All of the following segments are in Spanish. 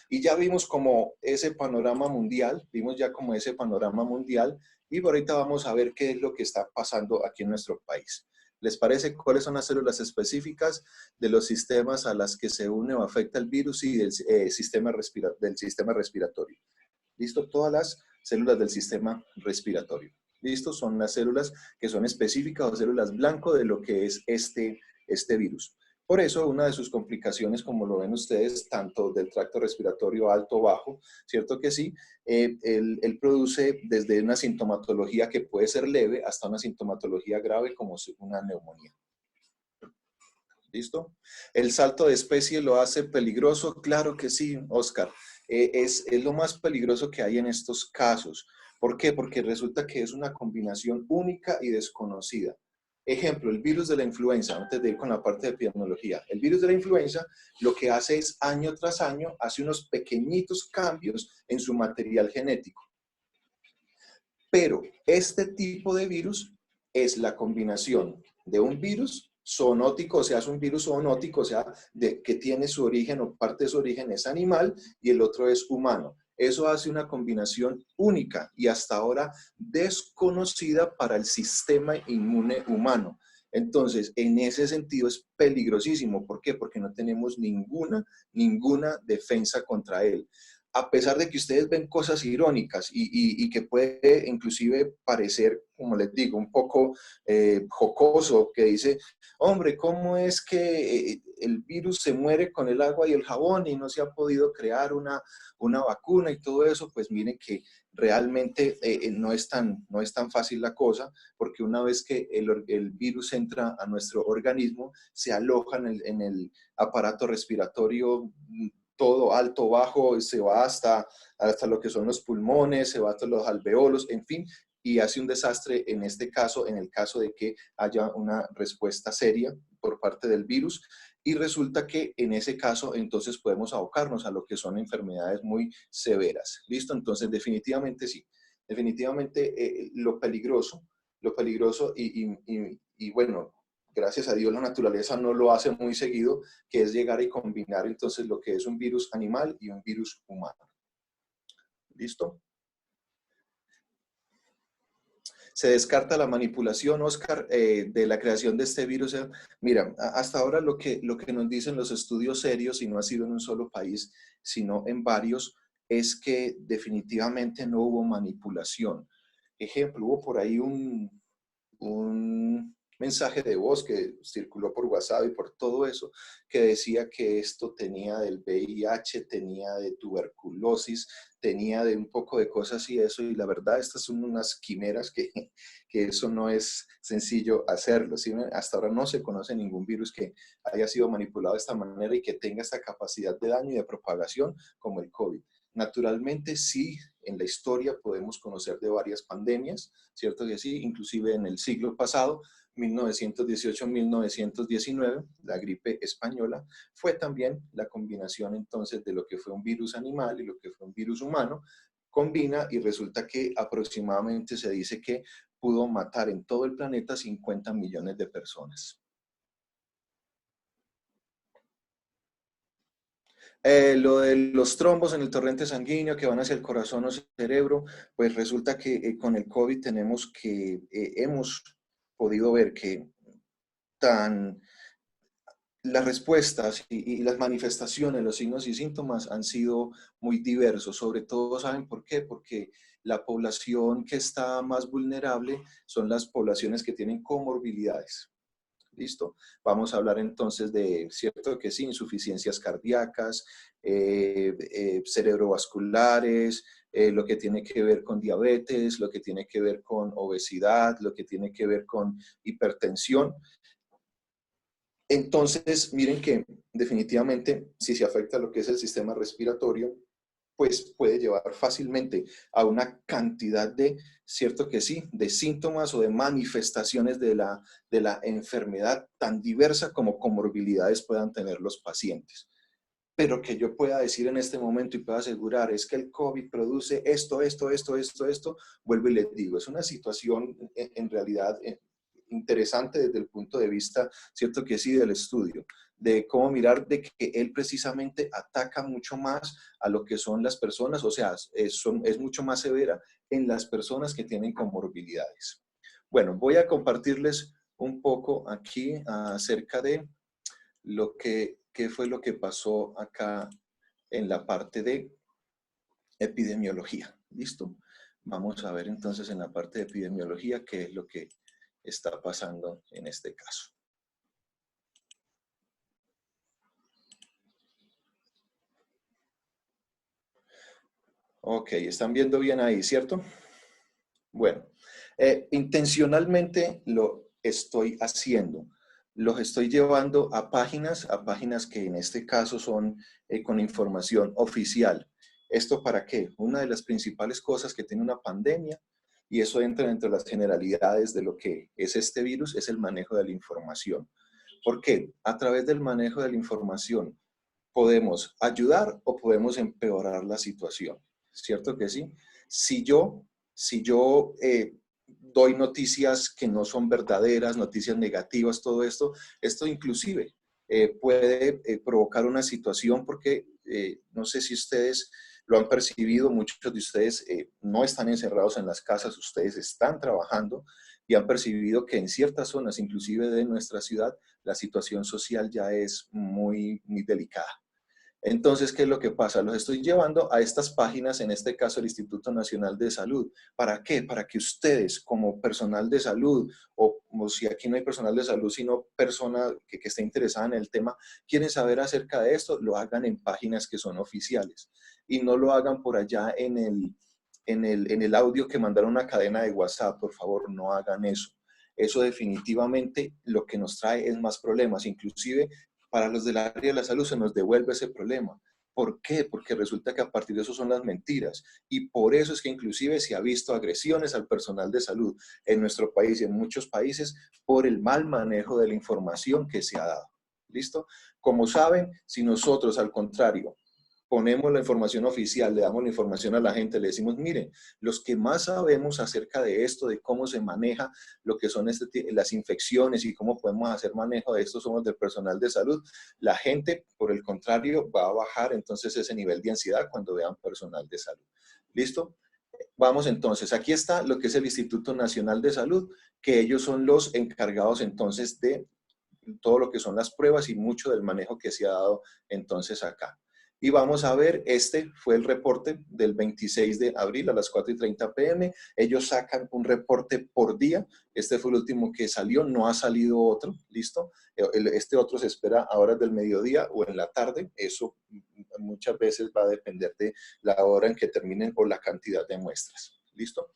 Y ya vimos como ese panorama mundial, y por ahorita vamos a ver qué es lo que está pasando aquí en nuestro país. ¿Les parece cuáles son las células específicas de los sistemas a las que se une o afecta el virus y del sistema respiratorio? ¿Listo? Todas las células del sistema respiratorio. ¿Listo? Son las células que son específicas o células blanco de lo que es este virus. Por eso, una de sus complicaciones, como lo ven ustedes, tanto del tracto respiratorio alto o bajo, ¿cierto que sí? Él produce desde una sintomatología que puede ser leve hasta una sintomatología grave como una neumonía. ¿Listo? ¿El salto de especie lo hace peligroso? Claro que sí, Oscar. Es lo más peligroso que hay en estos casos. ¿Por qué? Porque resulta que es una combinación única y desconocida. Ejemplo, el virus de la influenza, antes de ir con la parte de epidemiología. El virus de la influenza lo que hace es año tras año, hace unos pequeñitos cambios en su material genético. Pero este tipo de virus es la combinación de un virus zoonótico, o sea, es un virus zoonótico, o sea, que tiene su origen o parte de su origen es animal y el otro es humano. Eso hace una combinación única y hasta ahora desconocida para el sistema inmune humano. Entonces, en ese sentido es peligrosísimo. ¿Por qué? Porque no tenemos ninguna defensa contra él. A pesar de que ustedes ven cosas irónicas y que puede inclusive parecer, como les digo, un poco jocoso, que dice, hombre, ¿cómo es que el virus se muere con el agua y el jabón y no se ha podido crear una vacuna y todo eso? Pues miren que realmente no es tan fácil la cosa, porque una vez que el virus entra a nuestro organismo, se aloja en el aparato respiratorio todo alto, bajo, se va hasta lo que son los pulmones, se va hasta los alveolos, en fin, y hace un desastre en este caso, en el caso de que haya una respuesta seria por parte del virus, y resulta que en ese caso entonces podemos abocarnos a lo que son enfermedades muy severas. ¿Listo? Entonces definitivamente sí, definitivamente lo peligroso y bueno, gracias a Dios la naturaleza no lo hace muy seguido, que es llegar y combinar entonces lo que es un virus animal y un virus humano. ¿Listo? Se descarta la manipulación, Oscar, de la creación de este virus. Mira, hasta ahora lo que nos dicen los estudios serios, y no ha sido en un solo país, sino en varios, es que definitivamente no hubo manipulación. Ejemplo, hubo por ahí un mensaje de voz que circuló por WhatsApp y por todo eso, que decía que esto tenía del VIH, tenía de tuberculosis, tenía de un poco de cosas y eso, y la verdad estas son unas quimeras que eso no es sencillo hacerlo. ¿Sí? Hasta ahora no se conoce ningún virus que haya sido manipulado de esta manera y que tenga esta capacidad de daño y de propagación como el COVID. Naturalmente, sí, en la historia podemos conocer de varias pandemias, ¿cierto que sí? Inclusive en el siglo pasado, 1918-1919, la gripe española, fue también la combinación entonces de lo que fue un virus animal y lo que fue un virus humano, combina y resulta que aproximadamente se dice que pudo matar en todo el planeta 50 millones de personas. Lo de los trombos en el torrente sanguíneo que van hacia el corazón o cerebro, pues resulta que con el COVID hemos podido ver que tan las respuestas y las manifestaciones, los signos y síntomas han sido muy diversos. Sobre todo, ¿saben por qué? Porque la población que está más vulnerable son las poblaciones que tienen comorbilidades. ¿Listo? Vamos a hablar entonces de, cierto que sí, insuficiencias cardíacas, cerebrovasculares, lo que tiene que ver con diabetes, lo que tiene que ver con obesidad, lo que tiene que ver con hipertensión. Entonces, miren que definitivamente si se afecta lo que es el sistema respiratorio, pues puede llevar fácilmente a una cantidad de, cierto que sí, de síntomas o de manifestaciones de la enfermedad tan diversa como comorbilidades puedan tener los pacientes. Pero que yo pueda decir en este momento y pueda asegurar es que el COVID produce esto, vuelvo y les digo, es una situación en realidad interesante desde el punto de vista, cierto que sí, del estudio. de cómo mirar de que él precisamente ataca mucho más a lo que son las personas, o sea, es mucho más severa en las personas que tienen comorbilidades. Bueno, voy a compartirles un poco aquí acerca de qué fue lo que pasó acá en la parte de epidemiología. ¿Listo? Vamos a ver entonces en la parte de epidemiología qué es lo que está pasando en este caso. Ok, están viendo bien ahí, ¿cierto? Bueno, intencionalmente lo estoy haciendo. Los estoy llevando a páginas que en este caso son con información oficial. ¿Esto para qué? Una de las principales cosas que tiene una pandemia, y eso entra dentro de las generalidades de lo que es este virus, es el manejo de la información. ¿Por qué? A través del manejo de la información podemos ayudar o podemos empeorar la situación. ¿Cierto que sí? Si yo doy noticias que no son verdaderas, noticias negativas, todo esto inclusive puede provocar una situación porque no sé si ustedes lo han percibido, muchos de ustedes no están encerrados en las casas, ustedes están trabajando y han percibido que en ciertas zonas, inclusive de nuestra ciudad, la situación social ya es muy delicada. Entonces, ¿qué es lo que pasa? Los estoy llevando a estas páginas, en este caso el Instituto Nacional de Salud. ¿Para qué? Para que ustedes, como personal de salud, o como si aquí no hay personal de salud, sino persona que esté interesada en el tema, quieren saber acerca de esto, lo hagan en páginas que son oficiales. Y no lo hagan por allá en el audio que mandaron una cadena de WhatsApp. Por favor, no hagan eso. Eso definitivamente lo que nos trae es más problemas. Inclusive para los del área de la salud se nos devuelve ese problema. ¿Por qué? Porque resulta que a partir de eso son las mentiras. Y por eso es que inclusive se ha visto agresiones al personal de salud en nuestro país y en muchos países por el mal manejo de la información que se ha dado. ¿Listo? Como saben, si nosotros al contrario ponemos la información oficial, le damos la información a la gente, le decimos, miren, los que más sabemos acerca de esto, de cómo se maneja lo que son las infecciones y cómo podemos hacer manejo de esto, somos del personal de salud, la gente, por el contrario, va a bajar entonces ese nivel de ansiedad cuando vean personal de salud. ¿Listo? Vamos entonces, aquí está lo que es el Instituto Nacional de Salud, que ellos son los encargados entonces de todo lo que son las pruebas y mucho del manejo que se ha dado entonces acá. Y vamos a ver, este fue el reporte del 26 de abril a las 4:30 p.m. Ellos sacan un reporte por día. Este fue el último que salió, no ha salido otro, ¿listo? Este otro se espera a horas del mediodía o en la tarde. Eso muchas veces va a depender de la hora en que terminen o la cantidad de muestras, ¿listo?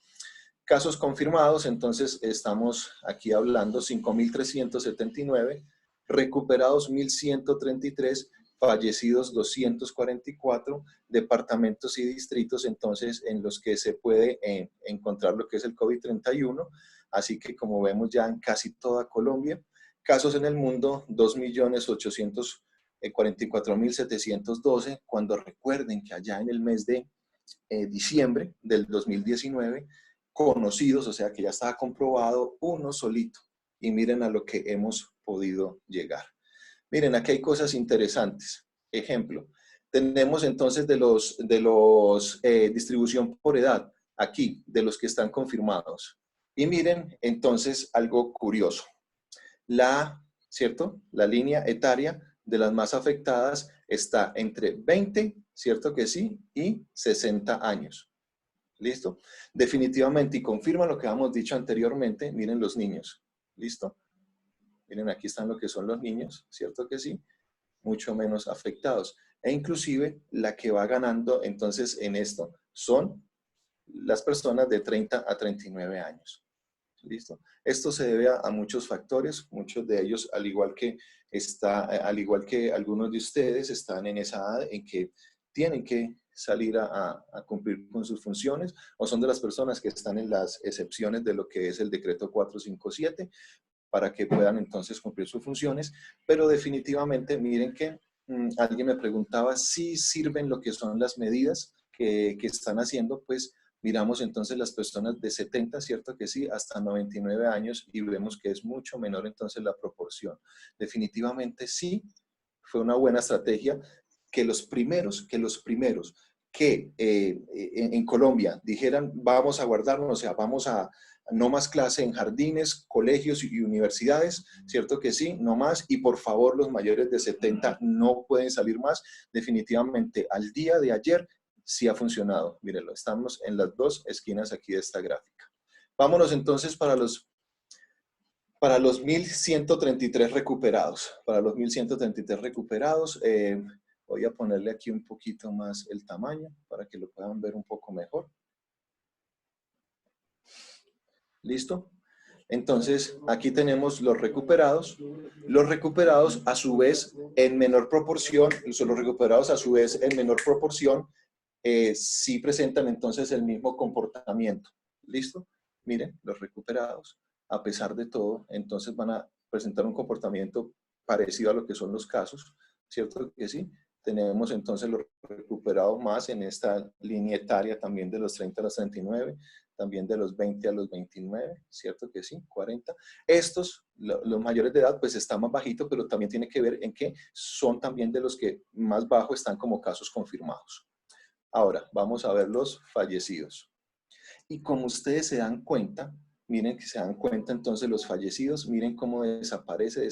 Casos confirmados, entonces estamos aquí hablando 5.379, recuperados 1.133, fallecidos 244, departamentos y distritos entonces en los que se puede encontrar lo que es el COVID-31, así que como vemos ya en casi toda Colombia, casos en el mundo 2.844.712, cuando recuerden que allá en el mes de diciembre del 2019, conocidos, o sea que ya estaba comprobado uno solito. Y miren a lo que hemos podido llegar. Miren, aquí hay cosas interesantes. Ejemplo, tenemos entonces de los distribución por edad, aquí, de los que están confirmados. Y miren, entonces, algo curioso. ¿Cierto? La línea etaria de las más afectadas está entre 20, ¿cierto que sí? Y 60 años. ¿Listo? Definitivamente, y confirma lo que hemos dicho anteriormente, miren los niños. ¿Listo? Miren, aquí están lo que son los niños, ¿cierto que sí? Mucho menos afectados. E inclusive la que va ganando entonces en esto son las personas de 30 a 39 años. ¿Listo? Esto se debe a muchos factores, muchos de ellos, al igual que algunos de ustedes, están en esa edad en que tienen que salir a cumplir con sus funciones o son de las personas que están en las excepciones de lo que es el decreto 457 para que puedan entonces cumplir sus funciones, pero definitivamente miren que alguien me preguntaba si sirven lo que son las medidas que están haciendo, pues miramos entonces las personas de 70, ¿cierto que sí? Hasta 99 años y vemos que es mucho menor entonces la proporción. Definitivamente sí, fue una buena estrategia que los primeros que en Colombia dijeran vamos a guardarnos, o sea, vamos a no más clase en jardines, colegios y universidades, ¿cierto que sí? No más, y por favor los mayores de 70 no pueden salir más. Definitivamente, al día de ayer sí ha funcionado. Mírenlo, estamos en las dos esquinas aquí de esta gráfica. Vámonos entonces para los 1.133 recuperados. Para los 1.133 recuperados, voy a ponerle aquí un poquito más el tamaño para que lo puedan ver un poco mejor. ¿Listo? Entonces, aquí tenemos los recuperados. Los recuperados, a su vez, en menor proporción, los recuperados, a su vez, en menor proporción, sí presentan entonces el mismo comportamiento. ¿Listo? Miren, los recuperados, a pesar de todo, entonces van a presentar un comportamiento parecido a lo que son los casos, ¿cierto que sí? Tenemos entonces los recuperados más en esta línea etaria también de los 30 a los 39, también de los 20 a los 29, ¿cierto que sí? 40. Estos, los mayores de edad, pues están más bajitos, pero también tiene que ver en que son también de los que más bajo están como casos confirmados. Ahora, vamos a ver los fallecidos. Y como ustedes se dan cuenta, miren que se dan cuenta entonces los fallecidos, miren cómo desaparece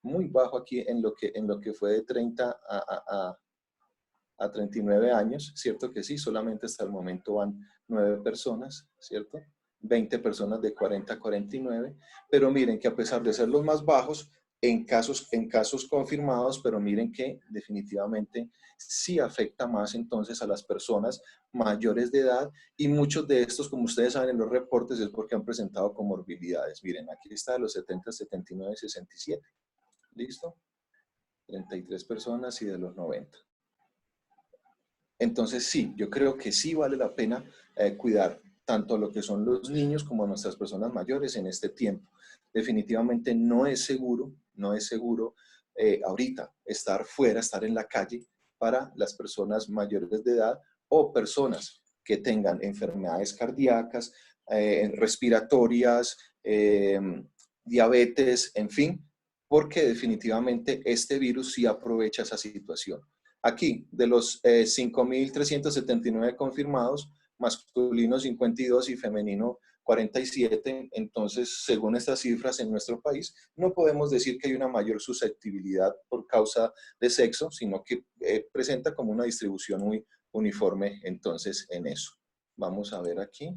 muy bajo aquí en lo que fue de 30 a 39 años, ¿cierto que sí? Solamente hasta el momento van 9 personas, ¿cierto? 20 personas de 40 a 49, pero miren que a pesar de ser los más bajos, en casos confirmados, pero miren que definitivamente sí afecta más entonces a las personas mayores de edad, y muchos de estos, como ustedes saben en los reportes, es porque han presentado comorbilidades. Miren, aquí está de los 70, 79, 67. ¿Listo? 33 personas y de los 90. Entonces sí, yo creo que sí vale la pena cuidar tanto lo que son los niños como a nuestras personas mayores en este tiempo. Definitivamente no es seguro ahorita estar fuera, estar en la calle para las personas mayores de edad o personas que tengan enfermedades cardíacas, respiratorias, diabetes, en fin, porque definitivamente este virus sí aprovecha esa situación. Aquí, de los 5.379 confirmados, masculino 52 y femenino 47, entonces, según estas cifras en nuestro país, no podemos decir que hay una mayor susceptibilidad por causa de sexo, sino que presenta como una distribución muy uniforme, entonces, en eso. Vamos a ver aquí.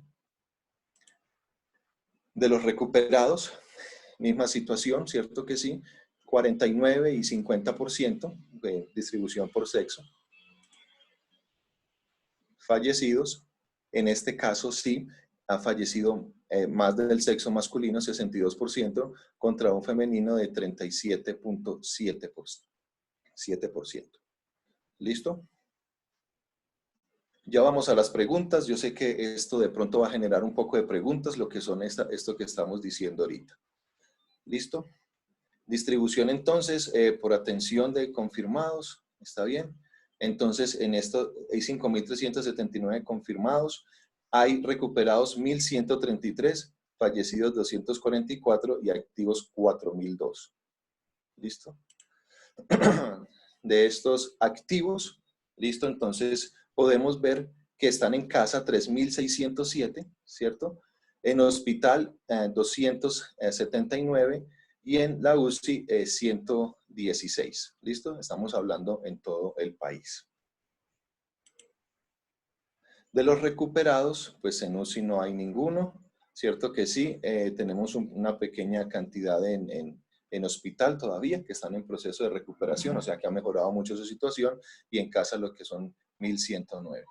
De los recuperados, misma situación, ¿cierto que sí? 49 y 50% de distribución por sexo. Fallecidos, en este caso sí, ha fallecido más del sexo masculino, 62%, contra un femenino de 37.7%. ¿Listo? Ya vamos a las preguntas. Yo sé que esto de pronto va a generar un poco de preguntas, lo que son esto que estamos diciendo ahorita. ¿Listo? Distribución entonces por atención de confirmados, ¿está bien? Entonces en esto hay 5.379 confirmados, hay recuperados 1.133, fallecidos 244 y activos 4.002. ¿Listo? De estos activos, ¿listo? Entonces podemos ver que están en casa 3.607, ¿cierto? En hospital 279 y en la UCI 116. ¿Listo? Estamos hablando en todo el país. De los recuperados, pues en UCI no hay ninguno, ¿cierto que sí? Tenemos una pequeña cantidad en hospital todavía que están en proceso de recuperación, o sea que ha mejorado mucho su situación, y en casa lo que son 1.109.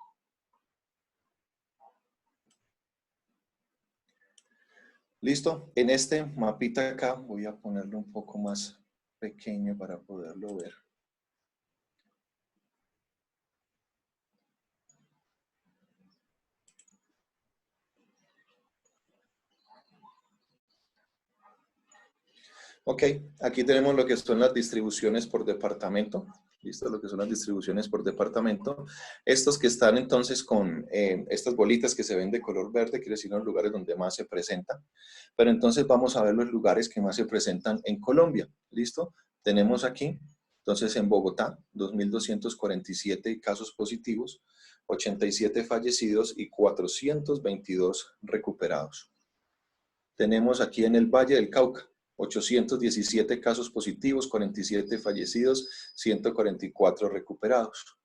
¿Listo? En este mapita acá voy a ponerlo un poco más pequeño para poderlo ver. Ok, aquí tenemos lo que son las distribuciones por departamento. ¿Listo? Lo que son las distribuciones por departamento. Estos que están entonces con estas bolitas que se ven de color verde, quiere decir los lugares donde más se presentan. Pero entonces vamos a ver los lugares que más se presentan en Colombia. ¿Listo? Tenemos aquí Entonces, en Bogotá, 2.247 casos positivos, 87 fallecidos y 422 recuperados. Tenemos aquí en el Valle del Cauca, 817 casos positivos, 47 fallecidos, 144 recuperados.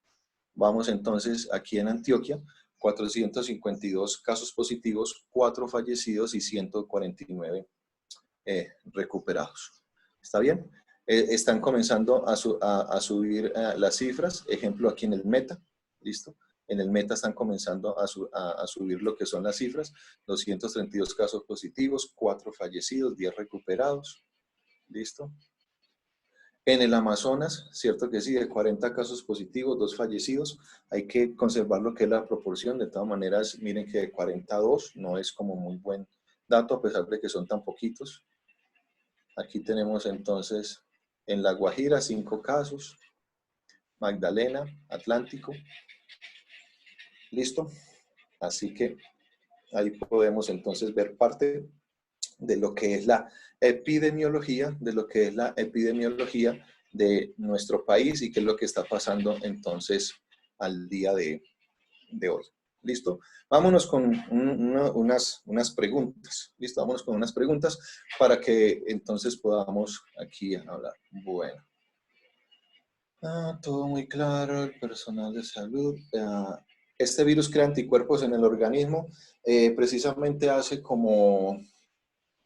Vamos entonces aquí en Antioquia, 452 casos positivos, 4 fallecidos y 149 recuperados. ¿Está bien? Están comenzando a subir las cifras. Ejemplo, aquí en el Meta, ¿listo? En el Meta están comenzando a subir lo que son las cifras. 232 casos positivos, 4 fallecidos, 10 recuperados. ¿Listo? En el Amazonas, cierto que sí, de 40 casos positivos, 2 fallecidos. Hay que conservar lo que es la proporción. De todas maneras, miren que de 42 no es como muy buen dato, a pesar de que son tan poquitos. Aquí tenemos entonces en La Guajira 5 casos, Magdalena, Atlántico, listo. Así que ahí podemos entonces ver parte de lo que es la epidemiología, de nuestro país y qué es lo que está pasando entonces al día de hoy. ¿Listo? Vámonos con unas preguntas. ¿Listo? Vámonos con unas preguntas para que entonces podamos aquí hablar. Bueno. Todo muy claro, el personal de salud. Este virus crea anticuerpos en el organismo. Precisamente hace como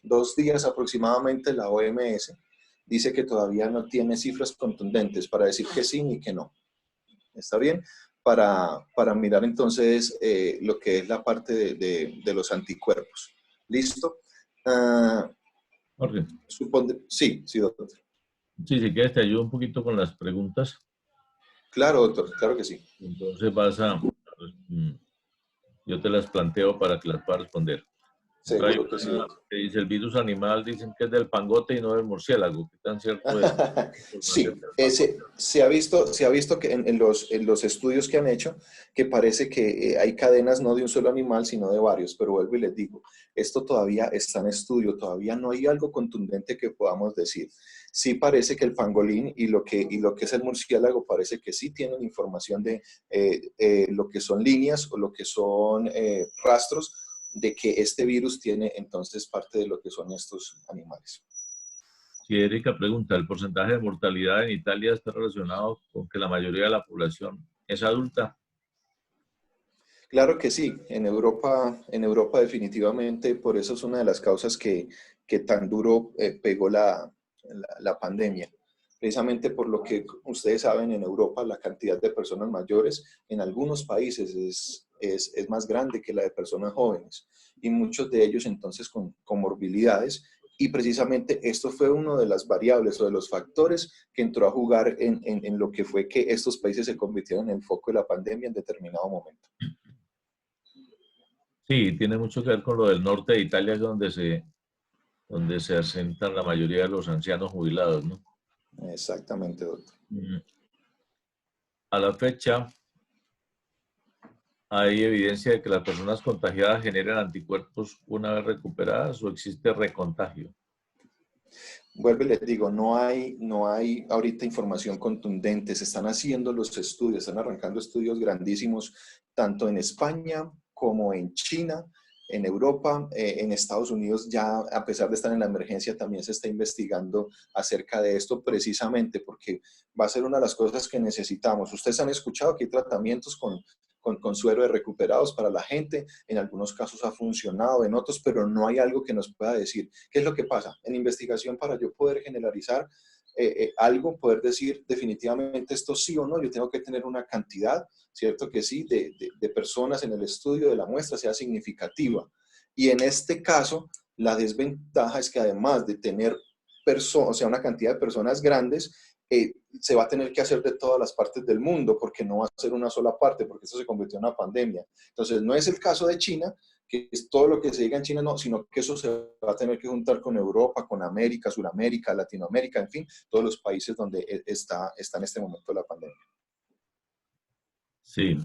2 días aproximadamente la OMS dice que todavía no tiene cifras contundentes para decir que sí ni que no. ¿Está bien? Para mirar entonces lo que es la parte de los anticuerpos. ¿Listo? Jorge. Sí, doctor. Sí, si quieres te ayudo un poquito con las preguntas. Claro, doctor, claro que sí. Entonces yo te las planteo para que las puedas responder. Hay Seguro que sí, una doctor. que dice, el virus animal dicen que es del pangote y no del murciélago. ¿Qué tan cierto es? Sí, se ha visto que en los estudios que han hecho, que parece que hay cadenas no de un solo animal, sino de varios, pero vuelvo y les digo, esto todavía está en estudio, todavía no hay algo contundente que podamos decir. Sí parece que el pangolín y lo que es el murciélago parece que sí tienen información de lo que son líneas o lo que son rastros de que este virus tiene entonces parte de lo que son estos animales. Sí, Erika pregunta, ¿el porcentaje de mortalidad en Italia está relacionado con que la mayoría de la población es adulta? Claro que sí, en Europa definitivamente, por eso es una de las causas que tan duro pegó la pandemia. Precisamente por lo que ustedes saben, en Europa la cantidad de personas mayores en algunos países es más grande que la de personas jóvenes y muchos de ellos entonces con comorbilidades, y precisamente esto fue una de las variables o de los factores que entró a jugar en lo que fue que estos países se convirtieron en el foco de la pandemia en determinado momento. Sí, tiene mucho que ver con lo del norte de Italia, es donde se asentan la mayoría de los ancianos jubilados, ¿no? Exactamente, doctor. A la fecha, ¿hay evidencia de que las personas contagiadas generan anticuerpos una vez recuperadas o existe recontagio? Vuelvo y les digo, no hay ahorita información contundente. Se están haciendo los estudios, están arrancando estudios grandísimos, tanto en España como en China, en Europa, en Estados Unidos. Ya a pesar de estar en la emergencia, también se está investigando acerca de esto precisamente porque va a ser una de las cosas que necesitamos. Ustedes han escuchado que hay tratamientos con suero de recuperados para la gente. En algunos casos ha funcionado, en otros, pero no hay algo que nos pueda decir qué es lo que pasa. En investigación, para yo poder generalizar algo, poder decir definitivamente esto sí o no, yo tengo que tener una cantidad, ¿cierto? Que sí, de personas en el estudio de la muestra sea significativa. Y en este caso, la desventaja es que además de tener personas, o sea, una cantidad de personas grandes, se va a tener que hacer de todas las partes del mundo, porque no va a ser una sola parte, porque esto se convirtió en una pandemia. Entonces, no es el caso de China, que es todo lo que se diga en China, no, sino que eso se va a tener que juntar con Europa, con América, Sudamérica, Latinoamérica, en fin, todos los países donde está en este momento la pandemia. Sí.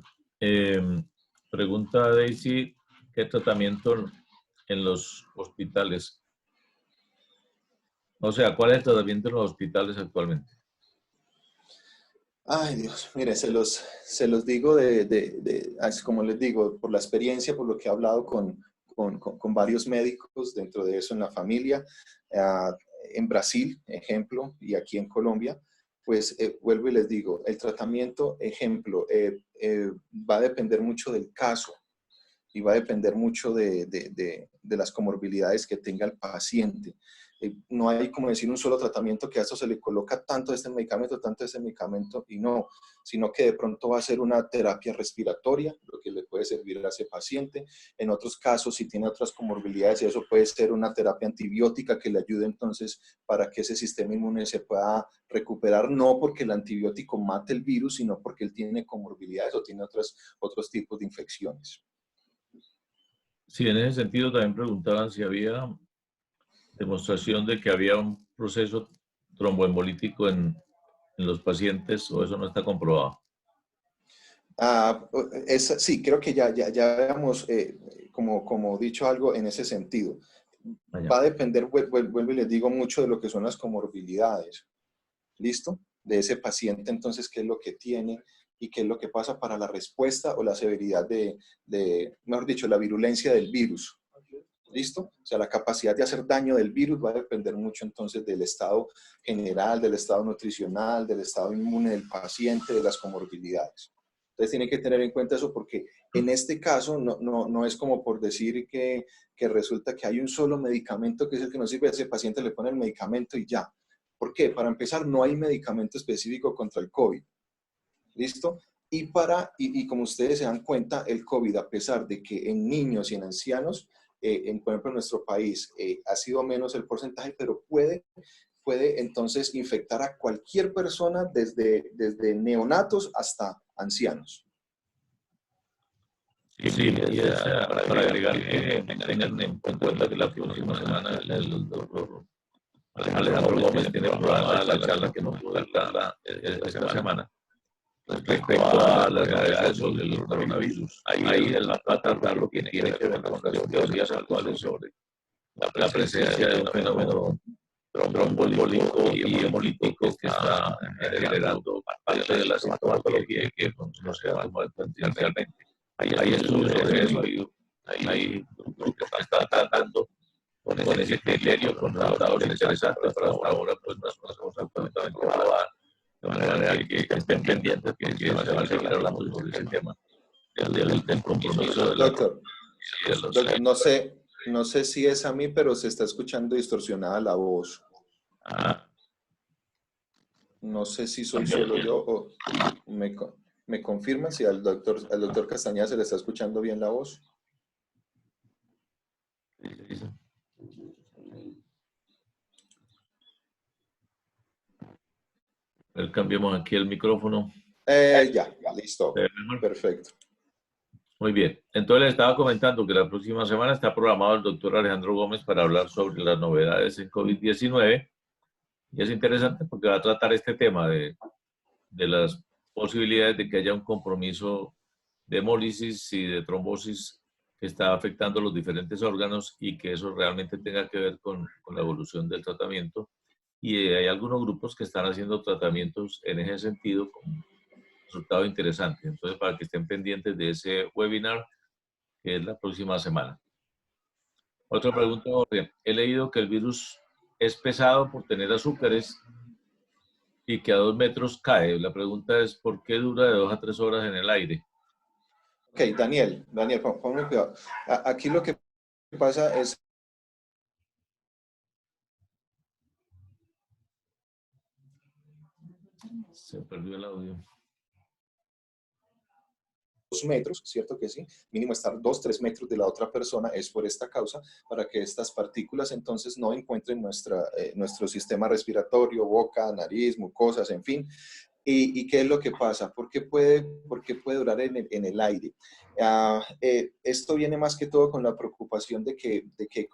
Pregunta Daisy, ¿qué tratamiento en los hospitales? O sea, ¿cuál es el tratamiento en los hospitales actualmente? Ay, Dios, mire, se los digo así como les digo, por la experiencia, por lo que he hablado con varios médicos dentro de eso en la familia, ah, en Brasil, ejemplo, y aquí en Colombia, pues vuelvo y les digo, el tratamiento, ejemplo, va a depender mucho del caso y va a depender mucho de las comorbilidades que tenga el paciente. No hay como decir un solo tratamiento que a esto se le coloca tanto de este medicamento, tanto de este medicamento, y no, sino que de pronto va a ser una terapia respiratoria, lo que le puede servir a ese paciente. En otros casos, si tiene otras comorbilidades, y eso puede ser una terapia antibiótica que le ayude entonces para que ese sistema inmune se pueda recuperar, no porque el antibiótico mate el virus, sino porque él tiene comorbilidades o tiene otros tipos de infecciones. Sí, en ese sentido también preguntaban si había demostración de que había un proceso tromboembolítico en los pacientes o eso no está comprobado. Sí, creo que ya habíamos como dicho algo en ese sentido. Allá. Va a depender, vuelvo y les digo, mucho de lo que son las comorbilidades. ¿Listo? De ese paciente, entonces, qué es lo que tiene y qué es lo que pasa para la respuesta o la severidad mejor dicho, la virulencia del virus. ¿Listo? O sea, la capacidad de hacer daño del virus va a depender mucho entonces del estado general, del estado nutricional, del estado inmune del paciente, de las comorbilidades. Entonces tiene que tener en cuenta eso porque en este caso no es como por decir que resulta que hay un solo medicamento que es el que nos sirve, a ese paciente le pone el medicamento y ya. ¿Por qué? Para empezar, no hay medicamento específico contra el COVID. ¿Listo? Y como ustedes se dan cuenta, el COVID, a pesar de que en niños y en ancianos, por ejemplo, en nuestro país ha sido menos el porcentaje, pero puede entonces infectar a cualquier persona desde neonatos hasta ancianos. Sí, y para agregar que tengan en cuenta que la próxima semana el doctor Alejandro Gómez tiene programada la charla que nos pudo dar esta semana respecto a las novedades sobre el coronavirus. Ahí él va a tratar lo que tiene que ver con las teorías actuales sobre la presencia de un fenómeno trombólico y hemolítico que está generando parte de la sintomatología que no se ha tomado potencialmente. Hay estudios sobre eso, hay grupos que están tratando con ese criterio, con resultados interesantes, pero hasta ahora pues no es una cosa absolutamente probada. De manera que estén pendientes porque se va a seguir hablando sobre ese tema del compromiso de la Doctor, doctor, no sé si es a mí, pero se está escuchando distorsionada la voz. No sé si soy solo yo o me confirma si al doctor Castañeda se le está escuchando bien la voz. Cambiamos aquí el micrófono. Ya, listo. Perfecto. Muy bien. Entonces les estaba comentando que la próxima semana está programado el doctor Alejandro Gómez para hablar sobre las novedades en COVID-19. Y es interesante porque va a tratar este tema de las posibilidades de que haya un compromiso de hemólisis y de trombosis que está afectando los diferentes órganos y que eso realmente tenga que ver con la evolución del tratamiento. Y hay algunos grupos que están haciendo tratamientos en ese sentido con resultado interesante. Entonces, para que estén pendientes de ese webinar, que es la próxima semana. Otra pregunta, Jorge. He leído que el virus es pesado por tener azúcares y que a 2 metros cae. La pregunta es, ¿por qué dura de 2 a 3 horas en el aire? Ok, Daniel, ponme cuidado. Aquí lo que pasa es Se perdió el audio. 2 metros, ¿cierto que sí? Mínimo estar 2, 3 metros de la otra persona es por esta causa, para que estas partículas entonces no encuentren nuestro sistema respiratorio, boca, nariz, mucosas, en fin. ¿Y qué es lo que pasa? Por qué puede durar en el aire? Esto viene más que todo con la preocupación de que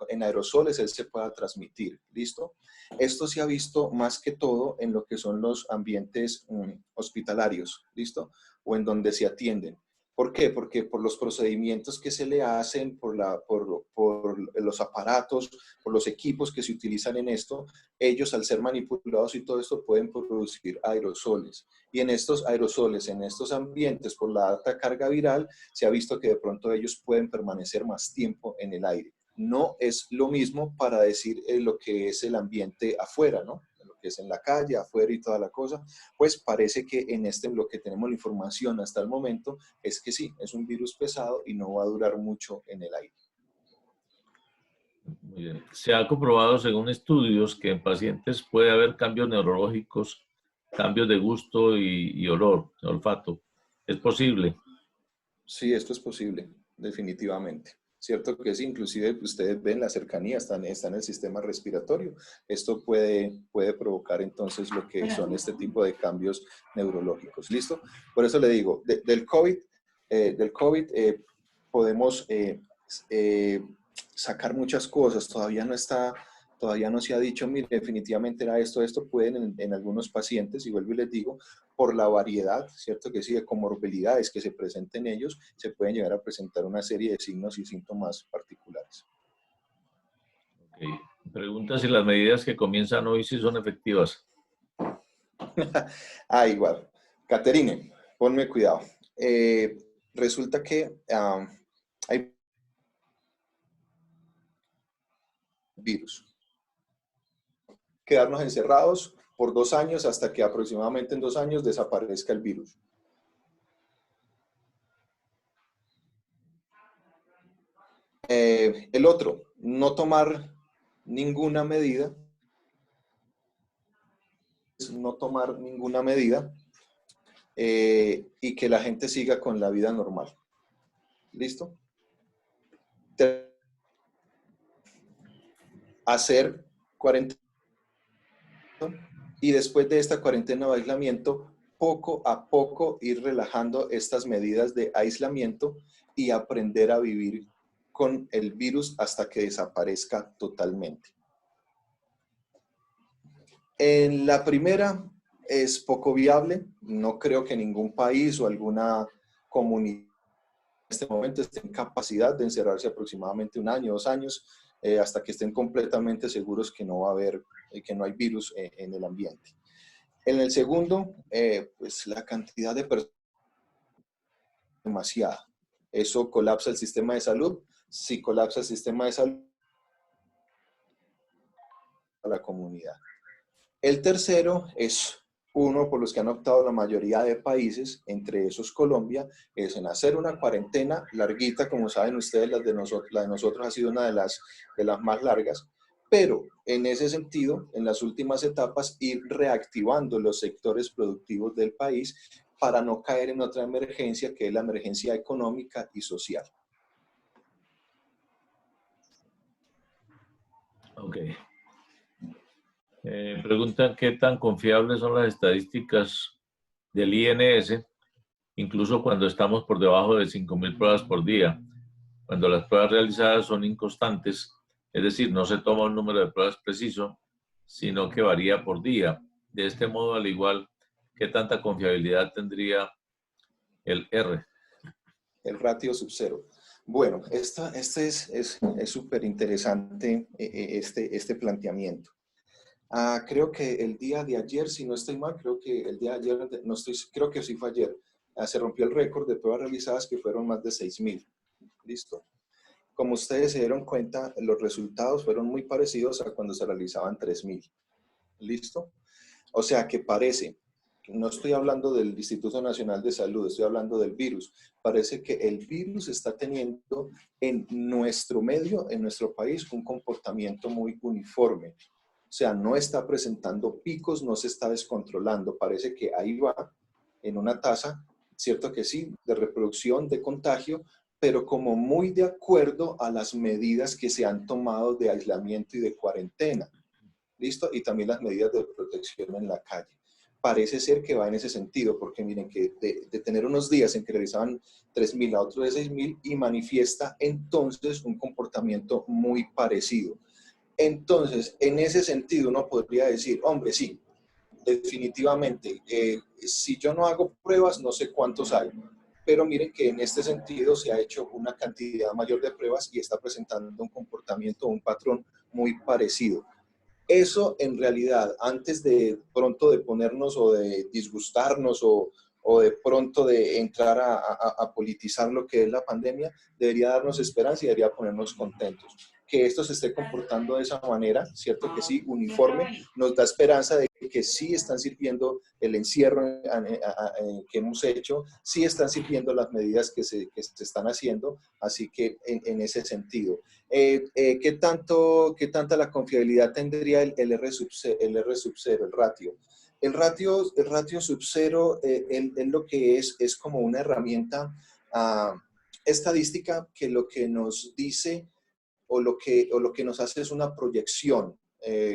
en aerosoles él se pueda transmitir, ¿listo? Esto se ha visto más que todo en lo que son los ambientes hospitalarios, ¿listo? O en donde se atienden. ¿Por qué? Porque por los procedimientos que se le hacen, por los aparatos o los equipos que se utilizan en esto, ellos al ser manipulados y todo esto pueden producir aerosoles. Y en estos aerosoles, en estos ambientes, por la alta carga viral, se ha visto que de pronto ellos pueden permanecer más tiempo en el aire. No es lo mismo para decir lo que es el ambiente afuera, ¿no? Lo que es en la calle, afuera y toda la cosa, pues parece que en lo que tenemos la información hasta el momento es que sí, es un virus pesado y no va a durar mucho en el aire. Muy bien. Se ha comprobado según estudios que en pacientes puede haber cambios neurológicos, cambios de gusto y olor, olfato. ¿Es posible? Sí, esto es posible, definitivamente. Cierto que sí, inclusive ustedes ven la cercanía, está en el sistema respiratorio. Esto puede provocar entonces lo que son este tipo de cambios neurológicos. ¿Listo? Por eso le digo, del COVID podemos sacar muchas cosas. Todavía no se ha dicho, mire, definitivamente era esto pueden en algunos pacientes, y vuelvo y les digo, por la variedad, ¿cierto? Que sí, de comorbilidades que se presenten ellos, se pueden llegar a presentar una serie de signos y síntomas particulares. Okay. Pregunta si las medidas que comienzan hoy sí son efectivas. Igual. Caterine, ponme cuidado. Resulta que hay virus. Quedarnos encerrados por 2 años hasta que aproximadamente en 2 años desaparezca el virus. El otro, no tomar ninguna medida, y que la gente siga con la vida normal. ¿Listo? Hacer cuarentena y después de esta cuarentena o aislamiento, poco a poco ir relajando estas medidas de aislamiento y aprender a vivir con el virus hasta que desaparezca totalmente. En la primera es poco viable, no creo que ningún país o alguna comunidad en este momento esté en capacidad de encerrarse aproximadamente 1 año, 2 años, hasta que estén completamente seguros que no va a haber, que no hay virus en el ambiente. En el segundo, pues la cantidad de personas es demasiada. Eso colapsa el sistema de salud. Si colapsa el sistema de salud, a la comunidad. El tercero es uno por los que han optado la mayoría de países, entre esos Colombia, es en hacer una cuarentena larguita, como saben ustedes, la de nosotros ha sido una de las más largas, pero en ese sentido, en las últimas etapas, ir reactivando los sectores productivos del país para no caer en otra emergencia, que es la emergencia económica y social. Ok. Preguntan qué tan confiables son las estadísticas del INS, incluso cuando estamos por debajo de 5.000 pruebas por día, cuando las pruebas realizadas son inconstantes, es decir, no se toma un número de pruebas preciso, sino que varía por día. De este modo, al igual, ¿qué tanta confiabilidad tendría el R? El ratio sub cero. Bueno, este es súper interesante este planteamiento. Creo que el día de ayer, si no estoy mal, creo que el día de ayer, creo que sí fue ayer, se rompió el récord de pruebas realizadas que fueron más de 6.000. Listo. Como ustedes se dieron cuenta, los resultados fueron muy parecidos a cuando se realizaban 3.000. ¿Listo? O sea que parece, no estoy hablando del Instituto Nacional de Salud, estoy hablando del virus. Parece que el virus está teniendo en nuestro medio, en nuestro país, un comportamiento muy uniforme. O sea, no está presentando picos, no se está descontrolando. Parece que ahí va en una tasa, cierto que sí, de reproducción, de contagio, pero como muy de acuerdo a las medidas que se han tomado de aislamiento y de cuarentena. ¿Listo? Y también las medidas de protección en la calle. Parece ser que va en ese sentido, porque miren que de tener unos días en que realizaban 3.000 a otros de 6.000 y manifiesta entonces un comportamiento muy parecido. Entonces, en ese sentido uno podría decir, hombre, sí, definitivamente, si yo no hago pruebas, no sé cuántos hay, pero miren que en este sentido se ha hecho una cantidad mayor de pruebas y está presentando un comportamiento, un patrón muy parecido. Eso en realidad, antes de pronto de ponernos o de disgustarnos o de pronto de entrar a politizar lo que es la pandemia, debería darnos esperanza y debería ponernos contentos. Que esto se esté comportando de esa manera, cierto que sí, uniforme, nos da esperanza de que sí están sirviendo el encierro que hemos hecho, sí están sirviendo las medidas que se están haciendo, así que en ese sentido. ¿Qué tanta la confiabilidad tendría el R sub 0, el ratio? El ratio sub 0 lo que es como una herramienta estadística que lo que nos dice o lo que nos hace es una proyección,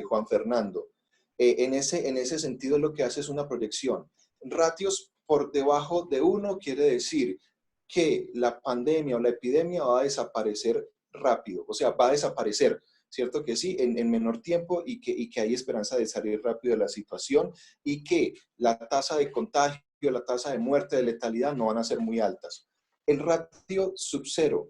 Juan Fernando. En ese sentido lo que hace es una proyección. Ratios por debajo de 1 quiere decir que la pandemia o la epidemia va a desaparecer rápido, o sea, va a desaparecer, ¿cierto que sí? En menor tiempo y que hay esperanza de salir rápido de la situación y que la tasa de contagio, la tasa de muerte, de letalidad no van a ser muy altas. El ratio sub 0,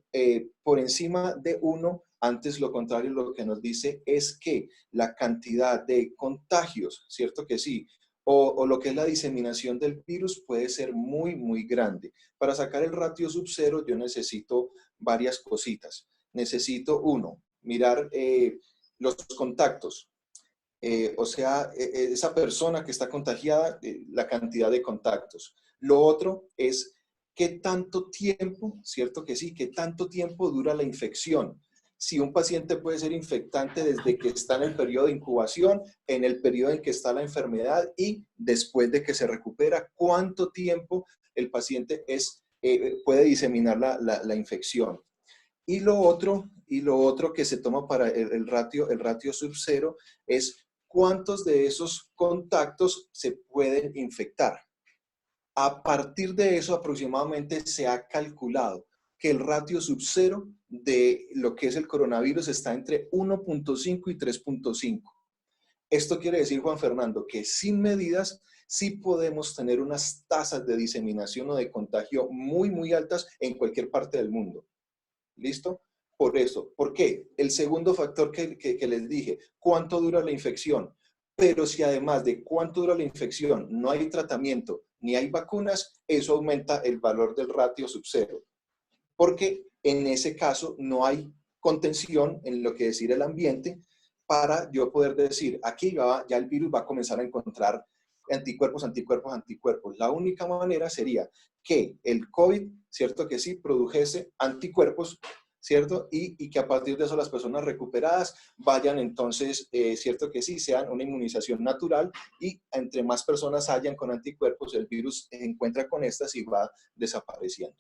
por encima de 1, antes lo contrario, lo que nos dice es que la cantidad de contagios, ¿cierto que sí? O lo que es la diseminación del virus puede ser muy, muy grande. Para sacar el ratio sub 0 yo necesito varias cositas. Necesito, uno, mirar los contactos. O sea, esa persona que está contagiada, la cantidad de contactos. Lo otro es qué tanto tiempo, ¿cierto que sí? ¿Qué tanto tiempo dura la infección? Si un paciente puede ser infectante desde que está en el periodo de incubación, en el periodo en que está la enfermedad y después de que se recupera, ¿cuánto tiempo el paciente puede diseminar la infección? Y lo otro que se toma para el ratio sub 0 es cuántos de esos contactos se pueden infectar. A partir de eso aproximadamente se ha calculado que el ratio sub 0 de lo que es el coronavirus está entre 1.5 y 3.5. Esto quiere decir, Juan Fernando, que sin medidas sí podemos tener unas tasas de diseminación o de contagio muy, muy altas en cualquier parte del mundo. ¿Listo? Por eso. ¿Por qué? El segundo factor que les dije, ¿cuánto dura la infección? Pero si además de cuánto dura la infección no hay tratamiento ni hay vacunas, eso aumenta el valor del ratio sub 0. Porque en ese caso no hay contención en lo que decir el ambiente para yo poder decir, aquí ya el virus va a comenzar a encontrar anticuerpos, anticuerpos, anticuerpos. La única manera sería que el COVID, ¿cierto que sí?, produjese anticuerpos, ¿cierto? Y que a partir de eso las personas recuperadas vayan entonces, ¿cierto que sí?, sean una inmunización natural y entre más personas hayan con anticuerpos, el virus se encuentra con estas y va desapareciendo.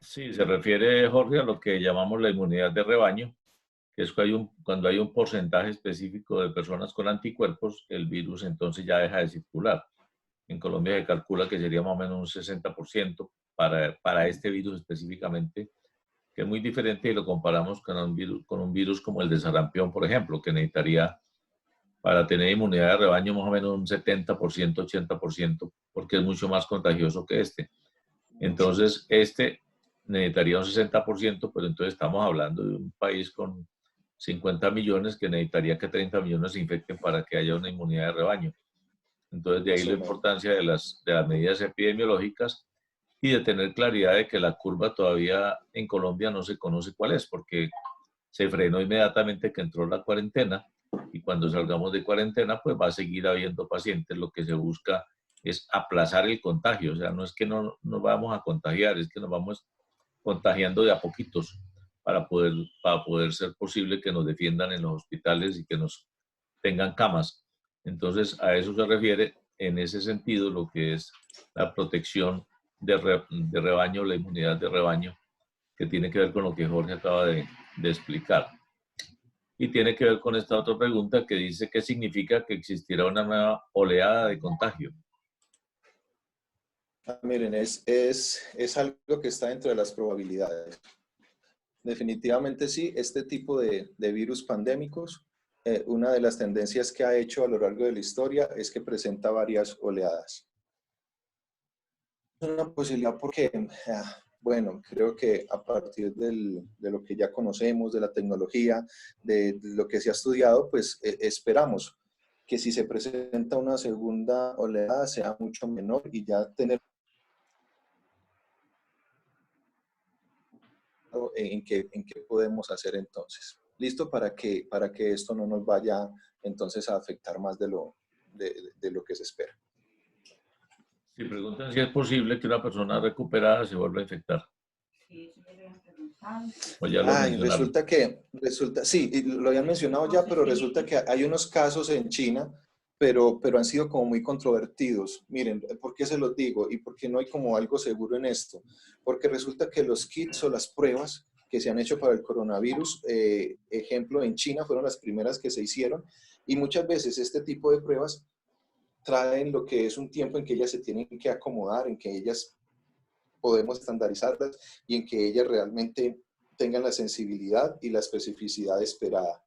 Sí, se refiere, Jorge, a lo que llamamos la inmunidad de rebaño, que es cuando hay un porcentaje específico de personas con anticuerpos, el virus entonces ya deja de circular. En Colombia se calcula que sería más o menos un 60% para este virus específicamente, que es muy diferente y lo comparamos con un virus como el de sarampión, por ejemplo, que necesitaría para tener inmunidad de rebaño más o menos un 70%, 80%, porque es mucho más contagioso que este. Entonces, este necesitaría un 60%, pero entonces estamos hablando de un país con 50 millones que necesitaría que 30 millones se infecten para que haya una inmunidad de rebaño. Entonces, de ahí la importancia de las medidas epidemiológicas y de tener claridad de que la curva todavía en Colombia no se conoce cuál es, porque se frenó inmediatamente que entró la cuarentena y cuando salgamos de cuarentena, pues va a seguir habiendo pacientes. Lo que se busca es aplazar el contagio, o sea, no es que no nos vamos a contagiar, es que nos vamos contagiando de a poquitos para poder ser posible que nos defiendan en los hospitales y que nos tengan camas. Entonces, a eso se refiere en ese sentido lo que es la protección de rebaño, la inmunidad de rebaño, que tiene que ver con lo que Jorge acaba de explicar. Y tiene que ver con esta otra pregunta que dice qué significa que existirá una nueva oleada de contagio. Miren, es algo que está dentro de las probabilidades. Definitivamente sí, este tipo de virus pandémicos una de las tendencias que ha hecho a lo largo de la historia es que presenta varias oleadas. Es una posibilidad porque, bueno, creo que a partir de lo que ya conocemos, de la tecnología, de lo que se ha estudiado, pues esperamos que si se presenta una segunda oleada sea mucho menor y ya tener en qué podemos hacer entonces. ¿Listo? Para que esto no nos vaya entonces a afectar más de lo que se espera. Si preguntan si es posible que una persona recuperada se vuelva a infectar. O ya lo Ay, mencionaron. sí, y lo habían mencionado ya, pero resulta que hay unos casos en China, pero han sido como muy controvertidos. Miren, ¿por qué se los digo? Y por qué no hay como algo seguro en esto. Porque resulta que los kits o las pruebas que se han hecho para el coronavirus, ejemplo, en China fueron las primeras que se hicieron, y muchas veces este tipo de pruebas traen lo que es un tiempo en que ellas se tienen que acomodar, en que ellas podemos estandarizarlas y en que ellas realmente tengan la sensibilidad y la especificidad esperada.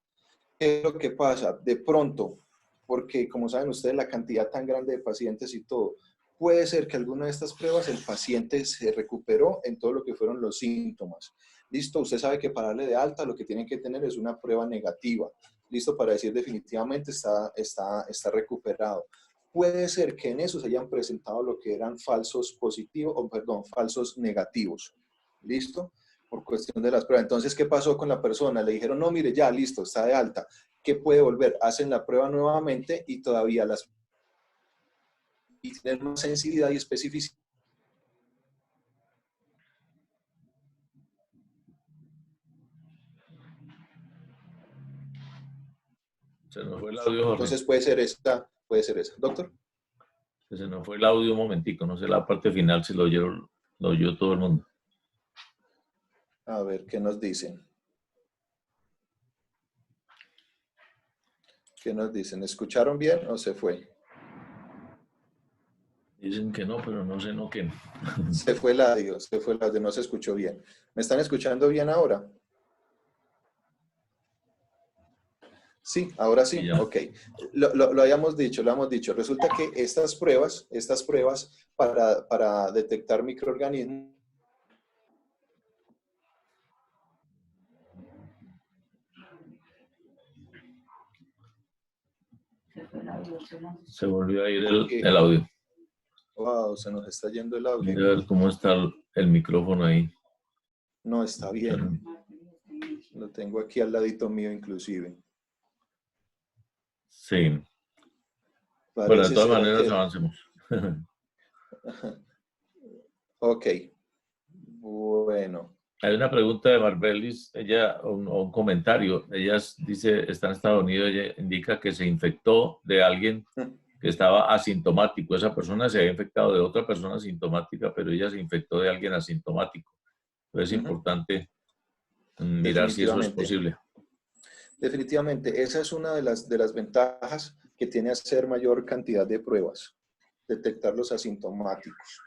¿Qué es lo que pasa? De pronto, porque como saben ustedes, la cantidad tan grande de pacientes y todo, puede ser que alguna de estas pruebas el paciente se recuperó en todo lo que fueron los síntomas. Listo, usted sabe que para darle de alta lo que tienen que tener es una prueba negativa. Listo, para decir definitivamente está recuperado. Puede ser que en eso se hayan presentado lo que eran falsos positivos, o perdón, falsos negativos. ¿Listo? Por cuestión de las pruebas. Entonces, ¿qué pasó con la persona? Le dijeron, no, mire, ya, listo, está de alta. ¿Qué puede volver? Hacen la prueba nuevamente y todavía y tienen más sensibilidad y especificidad. Se nos fue el audio, Jorge. Entonces puede ser esta, puede ser esa. Doctor. Se nos fue el audio un momentico. No sé la parte final si lo oyó todo el mundo. A ver, ¿qué nos dicen? ¿Qué nos dicen? ¿Escucharon bien o se fue? Dicen que no, pero no sé no qué. Se fue el audio, no se escuchó bien. ¿Me están escuchando bien ahora? Sí, ahora Y sí, ya. ok. Lo habíamos dicho, lo hemos dicho. Resulta que estas pruebas para detectar microorganismos, Se volvió a ir que, el audio. wow, se nos está yendo el audio. Mira a ver cómo está el micrófono ahí. No, está bien. Lo tengo aquí al ladito mío inclusive. Sí. Bueno, de Parece todas ser maneras que... avancemos. Ok, bueno. Hay una pregunta de Marbelis, ella, o un comentario. Ella dice, está en Estados Unidos, ella indica que se infectó de alguien que estaba asintomático. Esa persona se había infectado de otra persona asintomática, pero ella se infectó de alguien asintomático. Entonces es importante mirar si eso es Definitivamente. posible. Definitivamente, esa es una de las ventajas que tiene hacer mayor cantidad de pruebas, detectar los asintomáticos.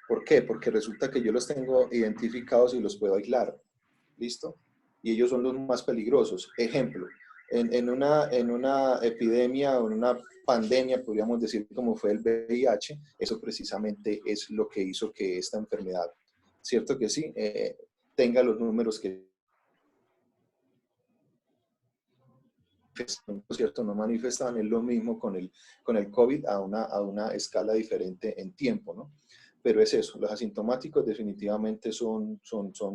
¿Por qué? Porque resulta que yo los tengo identificados y los puedo aislar. ¿Listo? Y ellos son los más peligrosos. Ejemplo, en una epidemia o en una pandemia, podríamos decir como fue el VIH, eso precisamente es lo que hizo que esta enfermedad, ¿cierto que sí? Tenga los números que ¿cierto? No manifestaban, es lo mismo con el COVID a una escala diferente en tiempo, ¿no? Pero es eso, los asintomáticos definitivamente son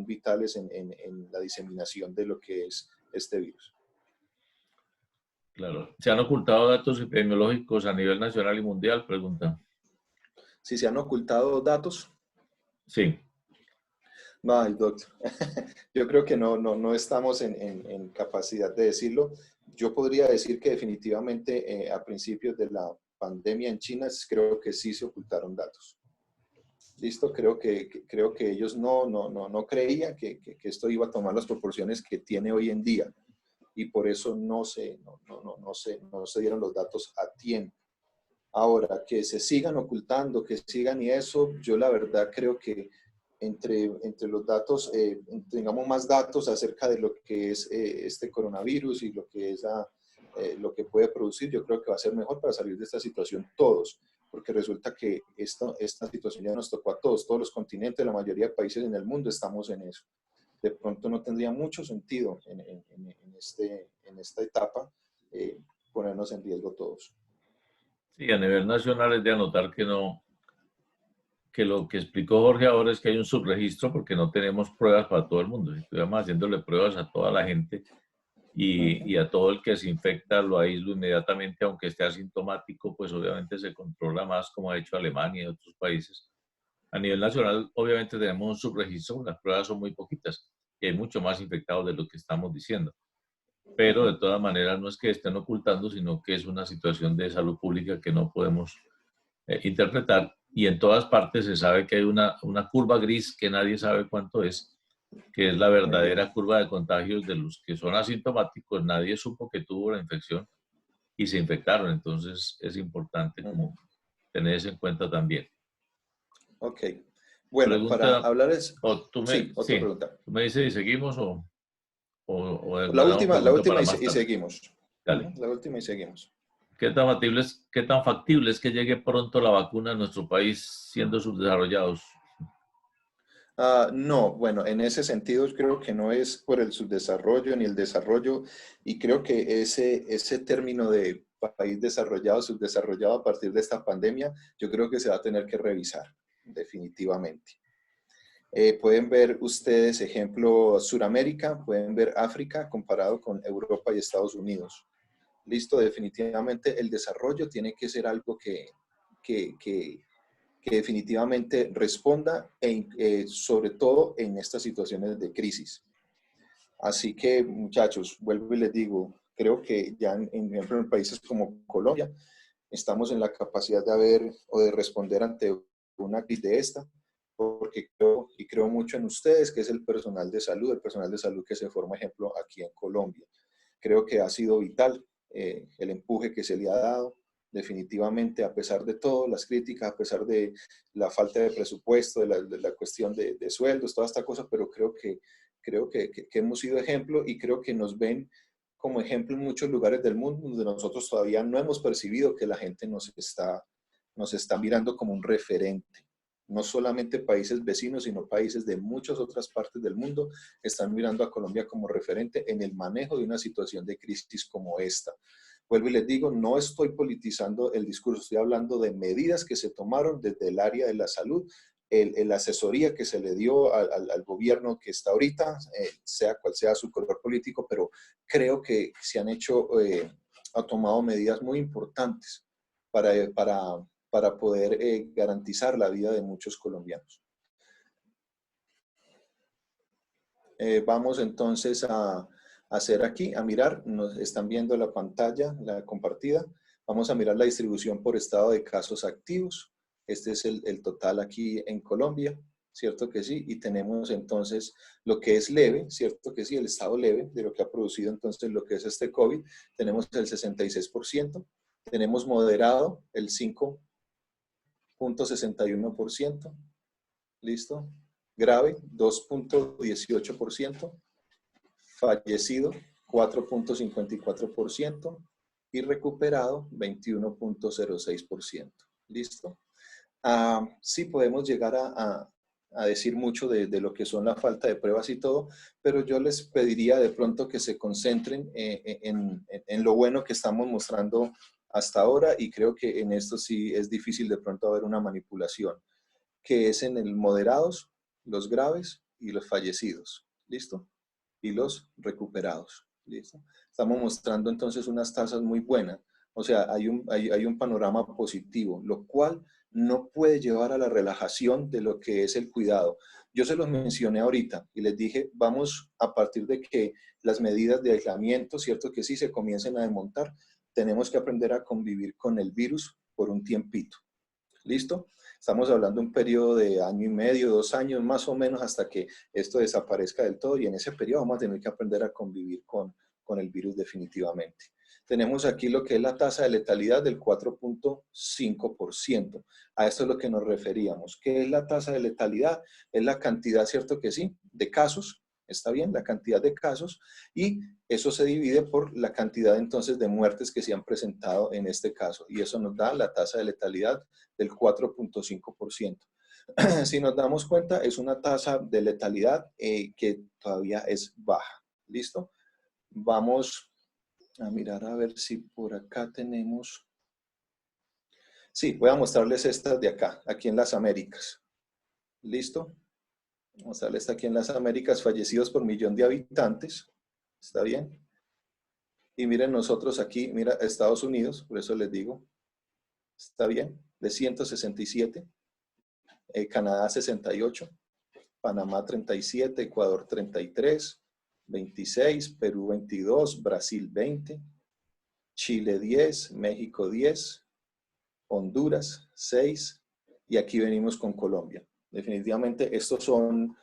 vitales en la diseminación de lo que es este virus. Claro. ¿Se han ocultado datos epidemiológicos a nivel nacional y mundial? Pregunta. Si se han ocultado datos, Sí. no, doctor. Yo creo que no estamos en capacidad de decirlo. Yo podría decir que definitivamente a principios de la pandemia en China creo que sí se ocultaron datos. Listo, creo que ellos no creían que esto iba a tomar las proporciones que tiene hoy en día y por eso no se dieron los datos a tiempo. Ahora, que se sigan ocultando, que sigan y eso, yo la verdad creo que entre los datos, tengamos más datos acerca de lo que es este coronavirus y lo que es lo que puede producir, yo creo que va a ser mejor para salir de esta situación todos, porque resulta que esta situación ya nos tocó a todos los continentes, la mayoría de países en el mundo estamos en eso. De pronto no tendría mucho sentido en esta etapa ponernos en riesgo todos. Sí, a nivel nacional es de anotar que no, que lo que explicó Jorge ahora es que hay un subregistro porque no tenemos pruebas para todo el mundo. Estuvimos haciéndole pruebas a toda la gente y a todo el que se infecta lo aíslo inmediatamente, aunque esté asintomático, pues obviamente se controla más, como ha hecho Alemania y otros países. A nivel nacional, obviamente tenemos un subregistro, las pruebas son muy poquitas y hay mucho más infectados de lo que estamos diciendo. Pero de todas maneras no es que estén ocultando, sino que es una situación de salud pública que no podemos interpretar. Y en todas partes se sabe que hay una curva gris que nadie sabe cuánto es, que es la verdadera curva de contagios de los que son asintomáticos. Nadie supo que tuvo la infección y se infectaron. Entonces es importante como tener eso en cuenta también. Ok. Bueno, para Pregunta, hablar es... o Sí, otra sí, pregunta. tú me dices y seguimos o La guardamos última pregunta para más y tarde. seguimos. Dale. La última y seguimos. Qué tan factible es que llegue pronto la vacuna a nuestro país siendo subdesarrollados? No, bueno, en ese sentido creo que no es por el subdesarrollo ni el desarrollo, y creo que ese término de país desarrollado, subdesarrollado a partir de esta pandemia, yo creo que se va a tener que revisar, definitivamente. Pueden ver ustedes, ejemplo, Suramérica, pueden ver África comparado con Europa y Estados Unidos. Listo, definitivamente el desarrollo tiene que ser algo que, que, que definitivamente responda, sobre todo en estas situaciones de crisis. Así que, muchachos, vuelvo y les digo, creo que ya en países como Colombia estamos en la capacidad de haber o de responder ante una crisis de esta, porque creo mucho en ustedes, que es el personal de salud que se forma, ejemplo, aquí en Colombia. Creo que ha sido vital el empuje que se le ha dado, definitivamente, a pesar de todo, las críticas, a pesar de la falta de presupuesto, de la cuestión de sueldos, toda esta cosa, pero creo que hemos sido ejemplo y creo que nos ven como ejemplo en muchos lugares del mundo donde nosotros todavía no hemos percibido que la gente nos está mirando como un referente. No solamente países vecinos, sino países de muchas otras partes del mundo están mirando a Colombia como referente en el manejo de una situación de crisis como esta. Vuelvo y les digo, no estoy politizando el discurso, estoy hablando de medidas que se tomaron desde el área de la salud, la asesoría que se le dio al gobierno que está ahorita, sea cual sea su color político, pero creo que se han hecho, ha tomado medidas muy importantes para poder garantizar la vida de muchos colombianos. Vamos entonces a hacer aquí, a mirar, nos están viendo la pantalla, la compartida. Vamos a mirar la distribución por estado de casos activos. Este es el total aquí en Colombia, ¿cierto que sí? Y tenemos entonces lo que es leve, ¿cierto que sí? El estado leve de lo que ha producido entonces lo que es este COVID. Tenemos el 66%. Tenemos moderado el 5.61%. ¿Listo? Grave, 2.18%. Fallecido, 4.54%. Y recuperado, 21.06%. ¿Listo? Sí podemos llegar a decir mucho de lo que son la falta de pruebas y todo, pero yo les pediría de pronto que se concentren en lo bueno que estamos mostrando hasta ahora, y creo que en esto sí es difícil de pronto haber una manipulación, que es en el moderados, los graves y los fallecidos. ¿Listo? Y los recuperados. ¿Listo? Estamos mostrando entonces unas tasas muy buenas. O sea, hay un panorama positivo, lo cual no puede llevar a la relajación de lo que es el cuidado. Yo se los mencioné ahorita y les dije, vamos a partir de que las medidas de aislamiento, cierto que sí, se comiencen a desmontar, tenemos que aprender a convivir con el virus por un tiempito. ¿Listo? Estamos hablando de un periodo de año y medio, 2 años, más o menos, hasta que esto desaparezca del todo, y en ese periodo vamos a tener que aprender a convivir con el virus definitivamente. tenemos aquí lo que es la tasa de letalidad del 4.5%. A esto es lo que nos referíamos. ¿Qué es la tasa de letalidad? Es la cantidad, ¿cierto que sí?, de casos, está bien, la cantidad de casos, y eso se divide por la cantidad entonces de muertes que se han presentado en este caso, y eso nos da la tasa de letalidad del 4.5%. Si nos damos cuenta, es una tasa de letalidad que todavía es baja. ¿Listo? Vamos a mirar a ver si por acá tenemos. Sí, voy a mostrarles estas de acá, aquí en las Américas. ¿Listo? Vamos a mostrarles aquí en las Américas, fallecidos por millón de habitantes. ¿Está bien? Y miren nosotros aquí, mira, Estados Unidos, por eso les digo. ¿Está bien? De 167. Canadá 68. Panamá 37. Ecuador 33. 26. Perú 22. Brasil 20. Chile 10. México 10. Honduras 6, y aquí venimos con Colombia. Definitivamente estos son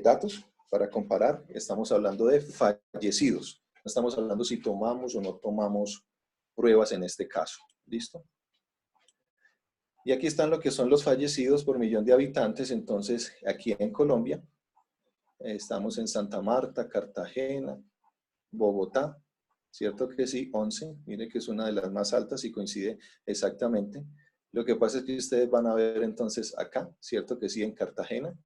datos para comparar. Estamos hablando de fallecidos. No estamos hablando si tomamos o no tomamos pruebas en este caso. ¿Listo? Y aquí están lo que son los fallecidos por millón de habitantes. Entonces, aquí en Colombia, estamos en Santa Marta, Cartagena, Bogotá. ¿Cierto que sí? 11. Mire que es una de las más altas y coincide exactamente. Lo que pasa es que ustedes van a ver entonces acá, ¿cierto que sí? En Cartagena,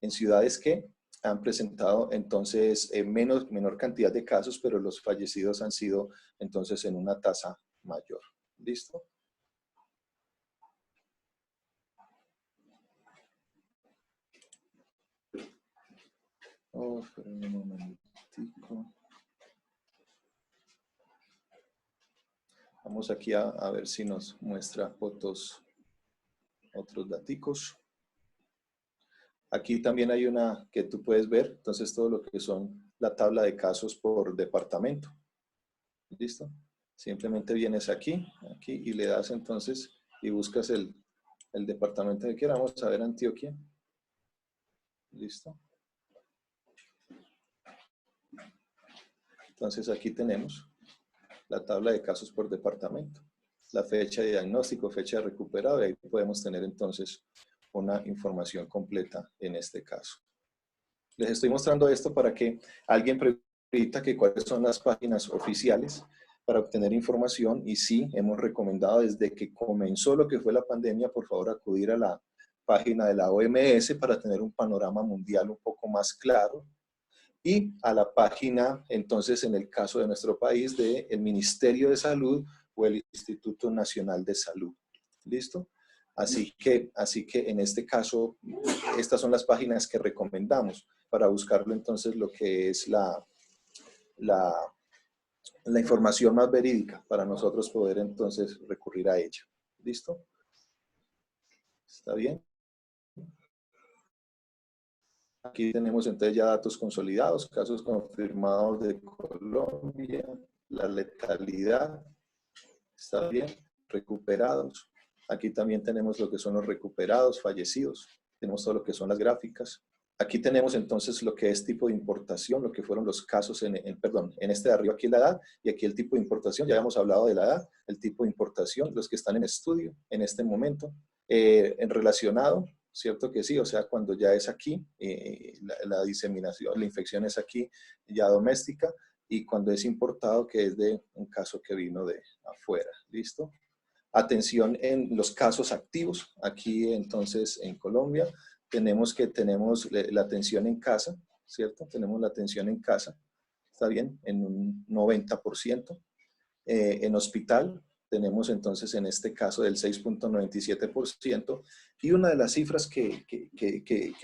en ciudades que han presentado entonces menor cantidad de casos, pero los fallecidos han sido entonces en una tasa mayor. ¿Listo? Oh, espera un momentico. Vamos aquí a ver si nos muestra otros daticos. Aquí también hay una que tú puedes ver, entonces todo lo que son la tabla de casos por departamento. ¿Listo? Simplemente vienes aquí y le das entonces y buscas el departamento que queramos. A ver, Antioquia. ¿Listo? Entonces aquí tenemos la tabla de casos por departamento, la fecha de diagnóstico, fecha de recuperado, y ahí podemos tener entonces una información completa en este caso. Les estoy mostrando esto para que alguien pregunte que cuáles son las páginas oficiales para obtener información, y sí, hemos recomendado desde que comenzó lo que fue la pandemia, por favor, acudir a la página de la OMS para tener un panorama mundial un poco más claro, y a la página, entonces, en el caso de nuestro país, del Ministerio de Salud o el Instituto Nacional de Salud. ¿Listo? Así que en este caso, estas son las páginas que recomendamos para buscarlo entonces lo que es la información más verídica para nosotros poder entonces recurrir a ella. ¿Listo? ¿Está bien? Aquí tenemos entonces ya datos consolidados, casos confirmados de Colombia, la letalidad, ¿está bien? Recuperados. Aquí también tenemos lo que son los recuperados, fallecidos. Tenemos todo lo que son las gráficas. Aquí tenemos entonces lo que es tipo de importación, lo que fueron los casos en este de arriba aquí la edad, y aquí el tipo de importación, ya habíamos hablado de la edad, el tipo de importación, los que están en estudio en este momento, en relacionado, ¿cierto que sí? O sea, cuando ya es aquí, la diseminación, la infección es aquí, ya doméstica, y cuando es importado, que es de un caso que vino de afuera, ¿listo? Atención en los casos activos, aquí entonces en Colombia, tenemos la atención en casa, ¿cierto? Tenemos la atención en casa, ¿está bien? En un 90%. En hospital tenemos entonces en este caso del 6.97%, y una de las cifras que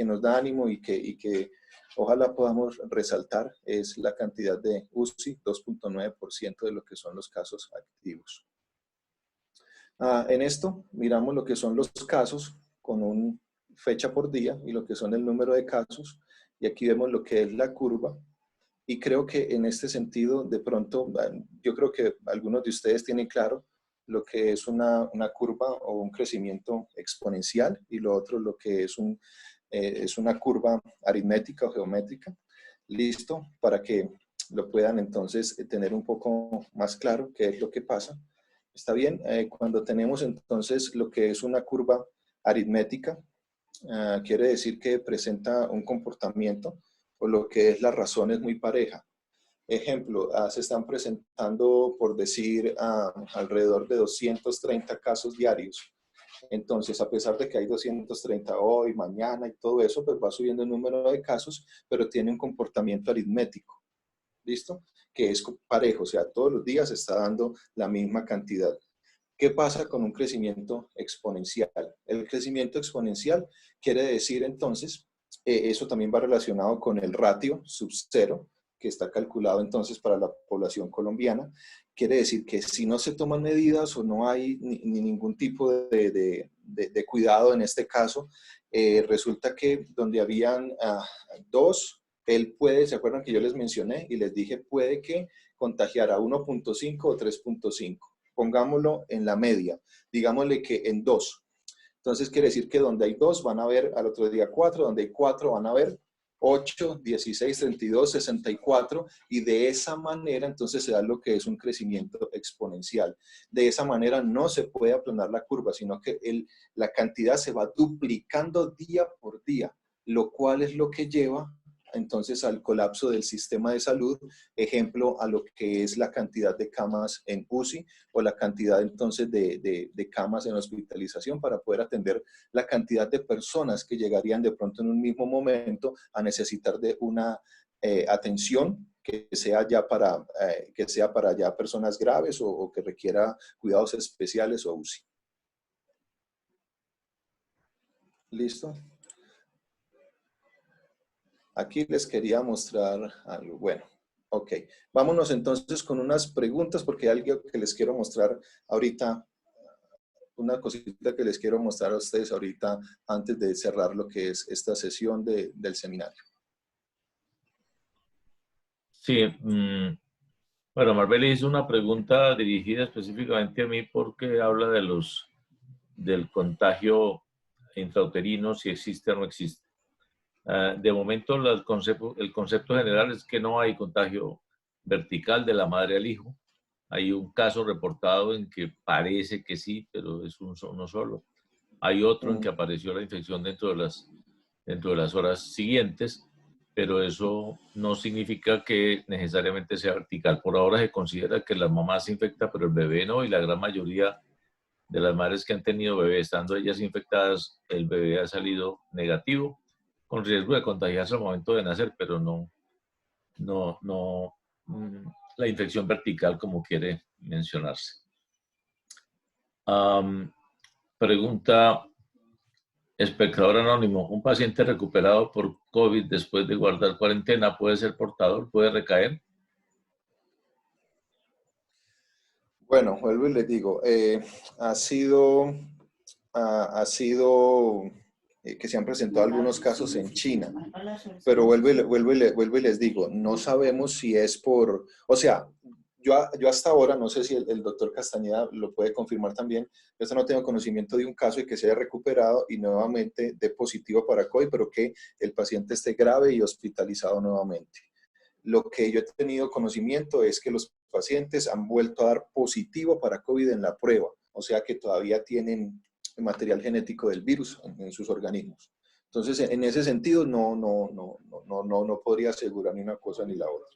nos da ánimo y que ojalá podamos resaltar es la cantidad de UCI, 2.9% de lo que son los casos activos. En esto miramos lo que son los casos con una fecha por día y lo que son el número de casos, y aquí vemos lo que es la curva, y creo que en este sentido de pronto yo creo que algunos de ustedes tienen claro lo que es una curva o un crecimiento exponencial, y lo otro lo que es una curva aritmética o geométrica. Listo, para que lo puedan entonces tener un poco más claro qué es lo que pasa. ¿Está bien? Cuando tenemos entonces lo que es una curva aritmética, quiere decir que presenta un comportamiento o lo que es la razón es muy pareja. Ejemplo, se están presentando, por decir, alrededor de 230 casos diarios. Entonces, a pesar de que hay 230 hoy, mañana y todo eso, pues va subiendo el número de casos, pero tiene un comportamiento aritmético. ¿Listo? Que es parejo, o sea, todos los días está dando la misma cantidad. ¿Qué pasa con un crecimiento exponencial? El crecimiento exponencial quiere decir entonces, eso también va relacionado con el ratio sub cero, que está calculado entonces para la población colombiana. Quiere decir que si no se toman medidas o no hay ni ningún tipo de cuidado en este caso, resulta que donde habían dos, él puede, ¿se acuerdan que yo les mencioné y les dije, puede que contagiara a 1.5 o 3.5? Pongámoslo en la media, digámosle que en 2. Entonces quiere decir que donde hay 2 van a haber al otro día 4, donde hay 4 van a haber 8, 16, 32, 64 y de esa manera entonces se da lo que es un crecimiento exponencial. De esa manera no se puede aplanar la curva, sino que la cantidad se va duplicando día por día, lo cual es lo que lleva entonces al colapso del sistema de salud, ejemplo a lo que es la cantidad de camas en UCI o la cantidad entonces de camas en hospitalización para poder atender la cantidad de personas que llegarían de pronto en un mismo momento a necesitar de una atención que sea para ya personas graves o que requiera cuidados especiales o UCI. ¿Listo? Aquí les quería mostrar algo. Bueno, ok. Vámonos entonces con unas preguntas porque hay algo que les quiero mostrar ahorita, una cosita que les quiero mostrar a ustedes ahorita antes de cerrar lo que es esta sesión del seminario. Sí, bueno, Marbella hizo una pregunta dirigida específicamente a mí porque habla del contagio intrauterino, si existe o no existe. De momento, el concepto general es que no hay contagio vertical de la madre al hijo. Hay un caso reportado en que parece que sí, pero es uno solo. Hay otro en que apareció la infección dentro de las horas siguientes, pero eso no significa que necesariamente sea vertical. Por ahora se considera que la mamá se infecta, pero el bebé no, y la gran mayoría de las madres que han tenido bebé, estando ellas infectadas, el bebé ha salido negativo, con riesgo de contagiarse al momento de nacer, pero no la infección vertical como quiere mencionarse. Pregunta espectador anónimo, ¿un paciente recuperado por COVID después de guardar cuarentena puede ser portador, puede recaer? Bueno, vuelvo y les digo, ha sido que se han presentado algunos casos en China, pero vuelvo y les digo, no sabemos si es por, o sea, yo hasta ahora, no sé si el doctor Castañeda lo puede confirmar también, yo hasta no tengo conocimiento de un caso de que se haya recuperado y nuevamente dé positivo para COVID, pero que el paciente esté grave y hospitalizado nuevamente. Lo que yo he tenido conocimiento es que los pacientes han vuelto a dar positivo para COVID en la prueba, o sea que todavía tienen material genético del virus en sus organismos. Entonces, en ese sentido, no podría asegurar ni una cosa ni la otra.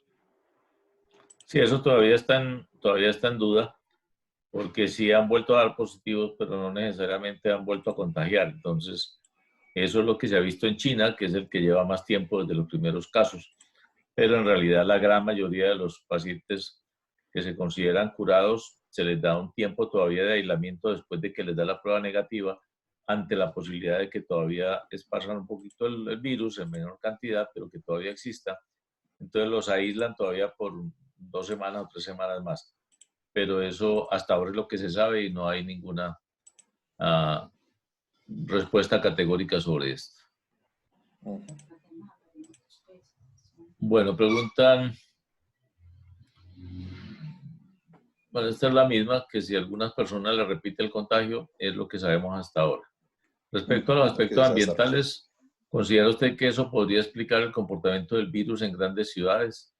Sí, eso todavía está en duda, porque sí han vuelto a dar positivos, pero no necesariamente han vuelto a contagiar. Entonces, eso es lo que se ha visto en China, que es el que lleva más tiempo desde los primeros casos. Pero en realidad la gran mayoría de los pacientes que se consideran curados se les da un tiempo todavía de aislamiento después de que les da la prueba negativa, ante la posibilidad de que todavía esparzan un poquito el virus en menor cantidad, pero que todavía exista. Entonces los aíslan todavía por 2 semanas o 3 semanas más. Pero eso hasta ahora es lo que se sabe y no hay ninguna respuesta categórica sobre esto. Bueno, preguntan, bueno, esta es la misma, que si a algunas personas le repite el contagio, es lo que sabemos hasta ahora. Respecto a los aspectos ambientales, ¿considera usted que eso podría explicar el comportamiento del virus en grandes ciudades?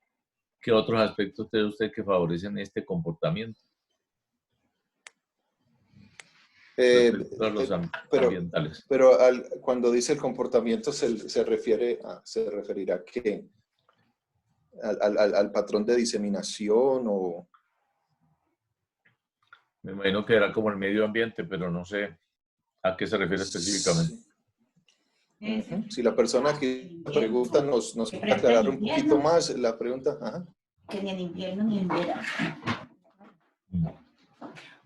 ¿Qué otros aspectos cree usted que favorecen este comportamiento Eh, respecto a los pero ambientales? pero cuando dice el comportamiento se referirá a qué, al patrón de diseminación o... Me imagino que era como el medio ambiente, pero no sé a qué se refiere específicamente. Sí. Si la persona que pregunta nos puede aclarar un poquito más la pregunta. Ajá. Que ni en invierno ni en verano.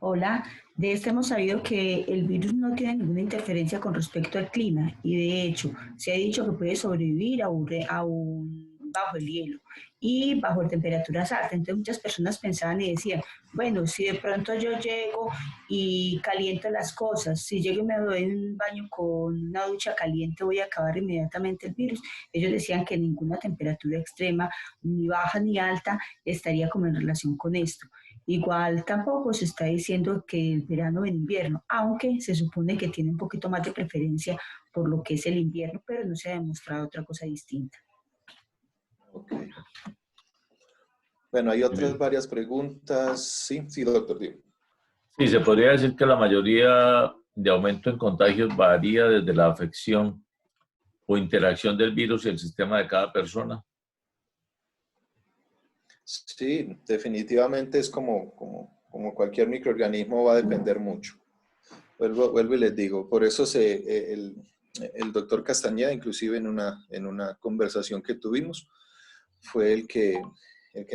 Hola, de este hemos sabido que el virus no tiene ninguna interferencia con respecto al clima y de hecho se ha dicho que puede sobrevivir bajo el hielo y bajo temperaturas altas. Entonces muchas personas pensaban y decían, bueno, si de pronto yo llego y caliento las cosas, si llego y me doy un baño con una ducha caliente voy a acabar inmediatamente el virus. Ellos decían que ninguna temperatura extrema, ni baja ni alta, estaría como en relación con esto. Igual tampoco se está diciendo que el verano o el invierno, aunque se supone que tiene un poquito más de preferencia por lo que es el invierno, pero no se ha demostrado otra cosa distinta. Okay. Bueno, hay otras varias preguntas. Sí, sí, doctor. Sí, se podría decir que la mayoría de aumento en contagios varía desde la afección o interacción del virus y el sistema de cada persona. Sí, definitivamente es como cualquier microorganismo, va a depender mucho. Vuelvo y les digo, por eso el doctor Castañeda, inclusive en una conversación que tuvimos, fue el que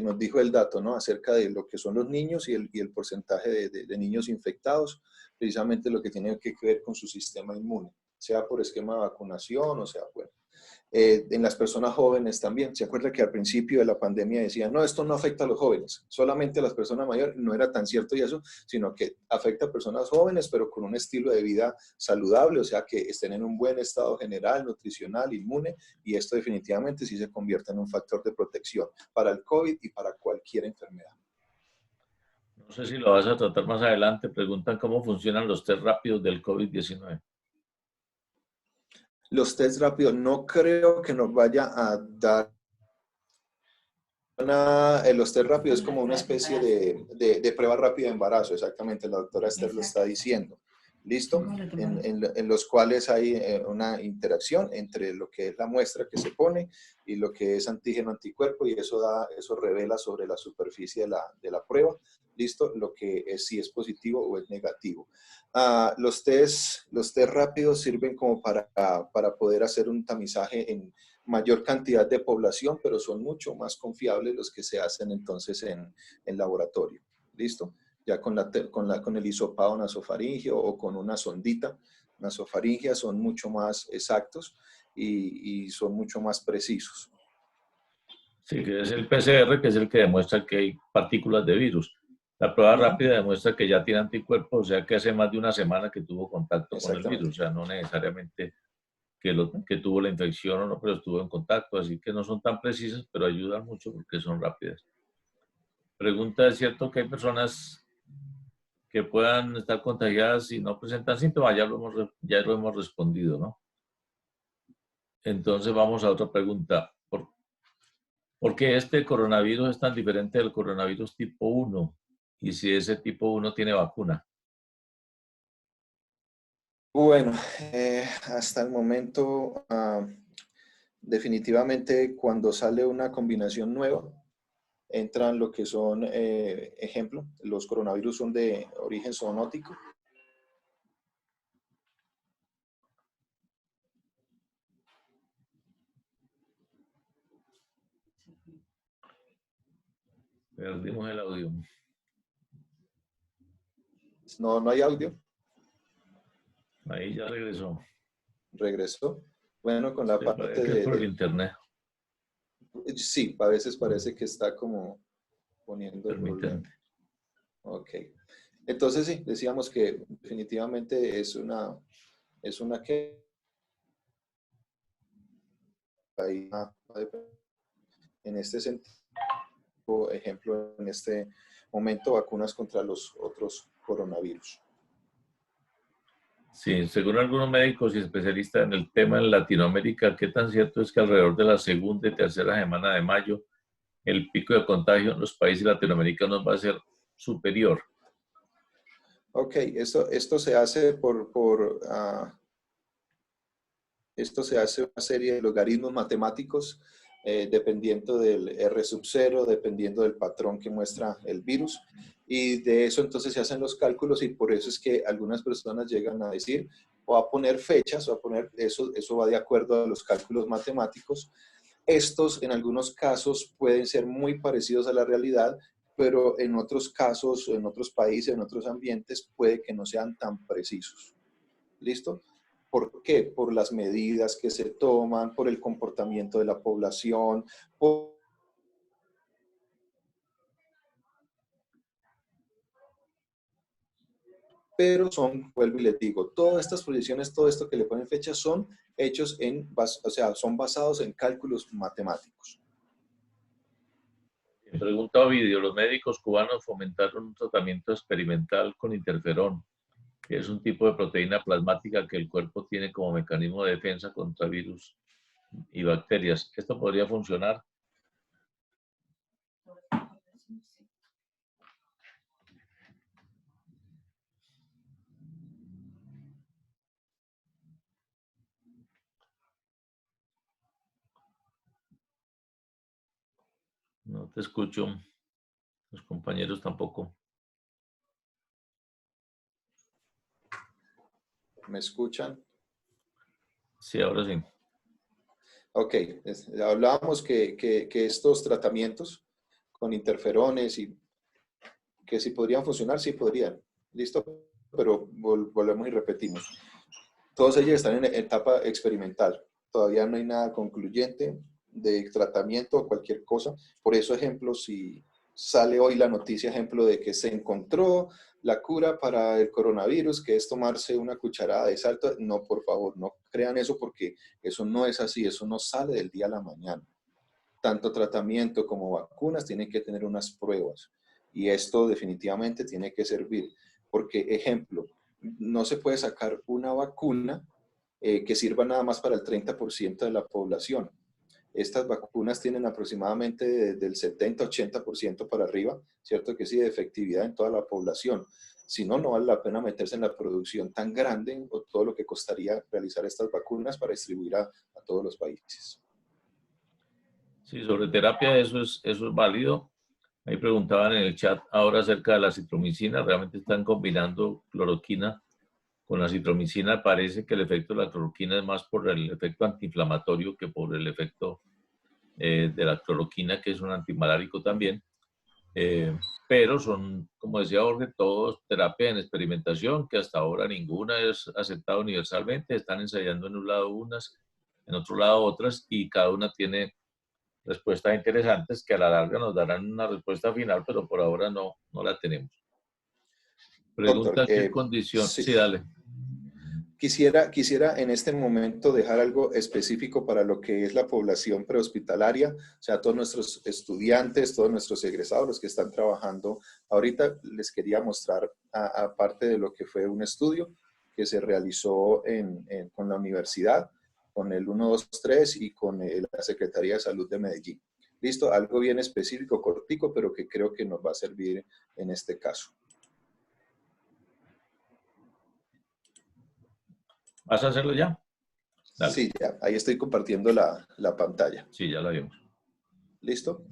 nos dijo el dato, ¿no? Acerca de lo que son los niños y el porcentaje de niños infectados, precisamente lo que tiene que ver con su sistema inmune, sea por esquema de vacunación o sea, bueno. En las personas jóvenes también. ¿Se acuerda que al principio de la pandemia decían, no, esto no afecta a los jóvenes, solamente a las personas mayores? No era tan cierto y eso, sino que afecta a personas jóvenes, pero con un estilo de vida saludable, o sea, que estén en un buen estado general, nutricional, inmune, y esto definitivamente sí se convierte en un factor de protección para el COVID y para cualquier enfermedad. No sé si lo vas a tratar más adelante. Preguntan cómo funcionan los test rápidos del COVID-19. Los test rápidos no creo que nos vaya a dar los test rápidos es como una especie de prueba rápida de embarazo, exactamente, la doctora Esther lo está diciendo. ¿Listo? En los cuales hay una interacción entre lo que es la muestra que se pone y lo que es antígeno anticuerpo, y eso revela sobre la superficie de la prueba, ¿listo? Lo que es, si es positivo o es negativo. Los test rápidos sirven como para poder hacer un tamizaje en mayor cantidad de población, pero son mucho más confiables los que se hacen entonces en laboratorio. ¿Listo? Ya con el hisopado nasofaringeo o con una sondita nasofaringea son mucho más exactos y son mucho más precisos. Sí, que es el PCR, que es el que demuestra que hay partículas de virus. La prueba rápida demuestra que ya tiene anticuerpos, o sea que hace más de una semana que tuvo contacto con el virus, o sea, no necesariamente que tuvo la infección o no, pero estuvo en contacto, así que no son tan precisas, pero ayudan mucho porque son rápidas. Pregunta, ¿es cierto que hay personas que puedan estar contagiadas y no presentan síntomas? Ya lo hemos respondido, ¿no? Entonces vamos a otra pregunta. ¿Por qué este coronavirus es tan diferente del coronavirus tipo 1? Y si ese tipo 1 tiene vacuna. Bueno, hasta el momento, definitivamente cuando sale una combinación nueva, entran lo que son, ejemplo, los coronavirus son de origen zoonótico. Perdimos el audio. No hay audio. Ahí ya regresó. Regresó. Bueno, con la Sí, parte que es por el internet. Sí, a veces parece que está como poniendo el problema. Ok. Entonces sí, decíamos que definitivamente es una que ahí en este sentido, ejemplo, en este momento, vacunas contra los otros coronavirus. Sí, según algunos médicos y especialistas en el tema en Latinoamérica, ¿qué tan cierto es que alrededor de la segunda y tercera semana de mayo el pico de contagio en los países latinoamericanos va a ser superior. Ok, esto se hace esto se hace una serie de logaritmos matemáticos dependiendo del R sub 0, dependiendo del patrón que muestra el virus. Y de eso entonces se hacen los cálculos y por eso es que algunas personas llegan a decir o a poner fechas o a poner, eso va de acuerdo a los cálculos matemáticos. Estos en algunos casos pueden ser muy parecidos a la realidad, pero en otros casos, en otros países, en otros ambientes, puede que no sean tan precisos. ¿Listo? ¿Por qué? Por las medidas que se toman, por el comportamiento de la población, pero son, vuelvo y les digo, todas estas proyecciones, todo esto que le ponen fecha son hechos o sea, son basados en cálculos matemáticos. Pregunta Ovidio, los médicos cubanos fomentaron un tratamiento experimental con interferón, que es un tipo de proteína plasmática que el cuerpo tiene como mecanismo de defensa contra virus y bacterias. ¿Esto podría funcionar? No te escucho. Los compañeros tampoco. ¿Me escuchan? Sí, ahora sí. Ok, hablábamos que estos tratamientos con interferones y que si podrían funcionar, sí podrían. ¿Listo? Pero volvemos y repetimos. Todos ellos están en etapa experimental. Todavía no hay nada concluyente de tratamiento o cualquier cosa. Por eso, ejemplo, si sale hoy la noticia, ejemplo, de que se encontró la cura para el coronavirus, que es tomarse una cucharada de sal, no, por favor, no crean eso porque eso no es así, eso no sale del día a la mañana. Tanto tratamiento como vacunas tienen que tener unas pruebas y esto definitivamente tiene que servir. Porque, ejemplo, no se puede sacar una vacuna que sirva nada más para el 30% de la población. Estas vacunas tienen aproximadamente del 70-80% para arriba, ¿cierto? Que sí, de efectividad en toda la población. Si no, no vale la pena meterse en la producción tan grande o todo lo que costaría realizar estas vacunas para distribuir a todos los países. Sí, sobre terapia eso es válido. Ahí preguntaban en el chat ahora acerca de la citromicina. Realmente están combinando cloroquina con la citromicina. Parece que el efecto de la cloroquina es más por el efecto antiinflamatorio que por el efecto de la cloroquina, que es un antimalárico también. Pero son, como decía Jorge, todos terapia en experimentación, que hasta ahora ninguna es aceptada universalmente. Están ensayando en un lado unas, en otro lado otras, y cada una tiene respuestas interesantes que a la larga nos darán una respuesta final, pero por ahora no la tenemos. Doctor, Pregunta qué condición. sí. Sí, dale. Quisiera en este momento dejar algo específico para lo que es la población prehospitalaria, o sea, todos nuestros estudiantes, todos nuestros egresados, los que están trabajando. Ahorita les quería mostrar, aparte de lo que fue un estudio que se realizó con la universidad, con el 123 y con la Secretaría de Salud de Medellín. Listo, algo bien específico, cortico, pero que creo que nos va a servir en este caso. ¿Vas a hacerlo ya? Dale. Sí, ya, ahí estoy compartiendo la pantalla. Sí, ya la vimos. ¿Listo?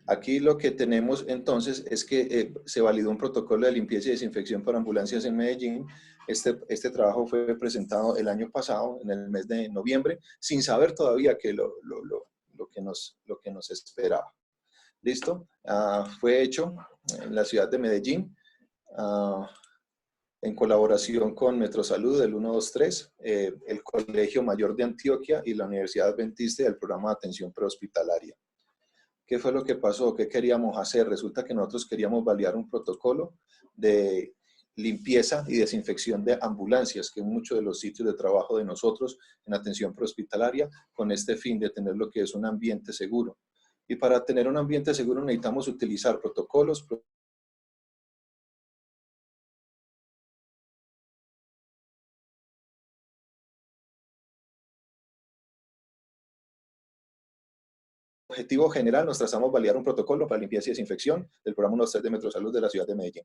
Aquí lo que tenemos entonces es que se validó un protocolo de limpieza y desinfección para ambulancias en Medellín. Este trabajo fue presentado el año pasado, en el mes de noviembre, sin saber todavía que lo que nos esperaba. ¿Listo? Fue hecho en la ciudad de Medellín, en colaboración con Metrosalud, el 123, el Colegio Mayor de Antioquia y la Universidad Adventista del Programa de Atención Prehospitalaria. ¿Qué fue lo que pasó? ¿Qué queríamos hacer? Resulta que nosotros queríamos validar un protocolo de limpieza y desinfección de ambulancias, que en muchos de los sitios de trabajo de nosotros en atención prehospitalaria, con este fin de tener lo que es un ambiente seguro. Y para tener un ambiente seguro necesitamos utilizar protocolos, objetivo general nos trazamos validar un protocolo para limpieza y desinfección del programa 123 de Metrosalud de la ciudad de Medellín.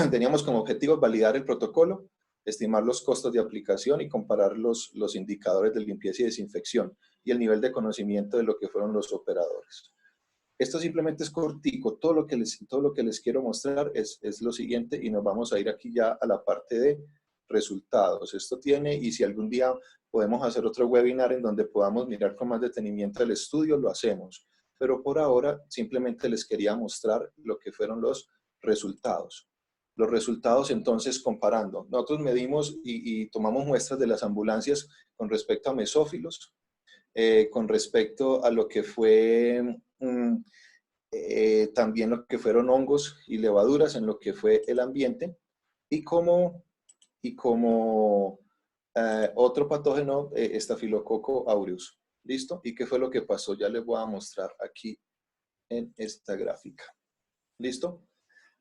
Teníamos como objetivo validar el protocolo, estimar los costos de aplicación y comparar los indicadores de limpieza y desinfección y el nivel de conocimiento de lo que fueron los operadores. Esto simplemente es cortico, todo lo que les quiero mostrar es lo siguiente y nos vamos a ir aquí ya a la parte de resultados. Esto tiene, y si algún día podemos hacer otro webinar en donde podamos mirar con más detenimiento el estudio, lo hacemos. Pero por ahora simplemente les quería mostrar lo que fueron los resultados. Los resultados entonces comparando. Nosotros medimos y tomamos muestras de las ambulancias con respecto a mesófilos, con respecto a lo que fue también lo que fueron hongos y levaduras en lo que fue el ambiente y como otro patógeno, Staphylococcus aureus. ¿Listo? ¿Y qué fue lo que pasó? Ya les voy a mostrar aquí en esta gráfica. ¿Listo?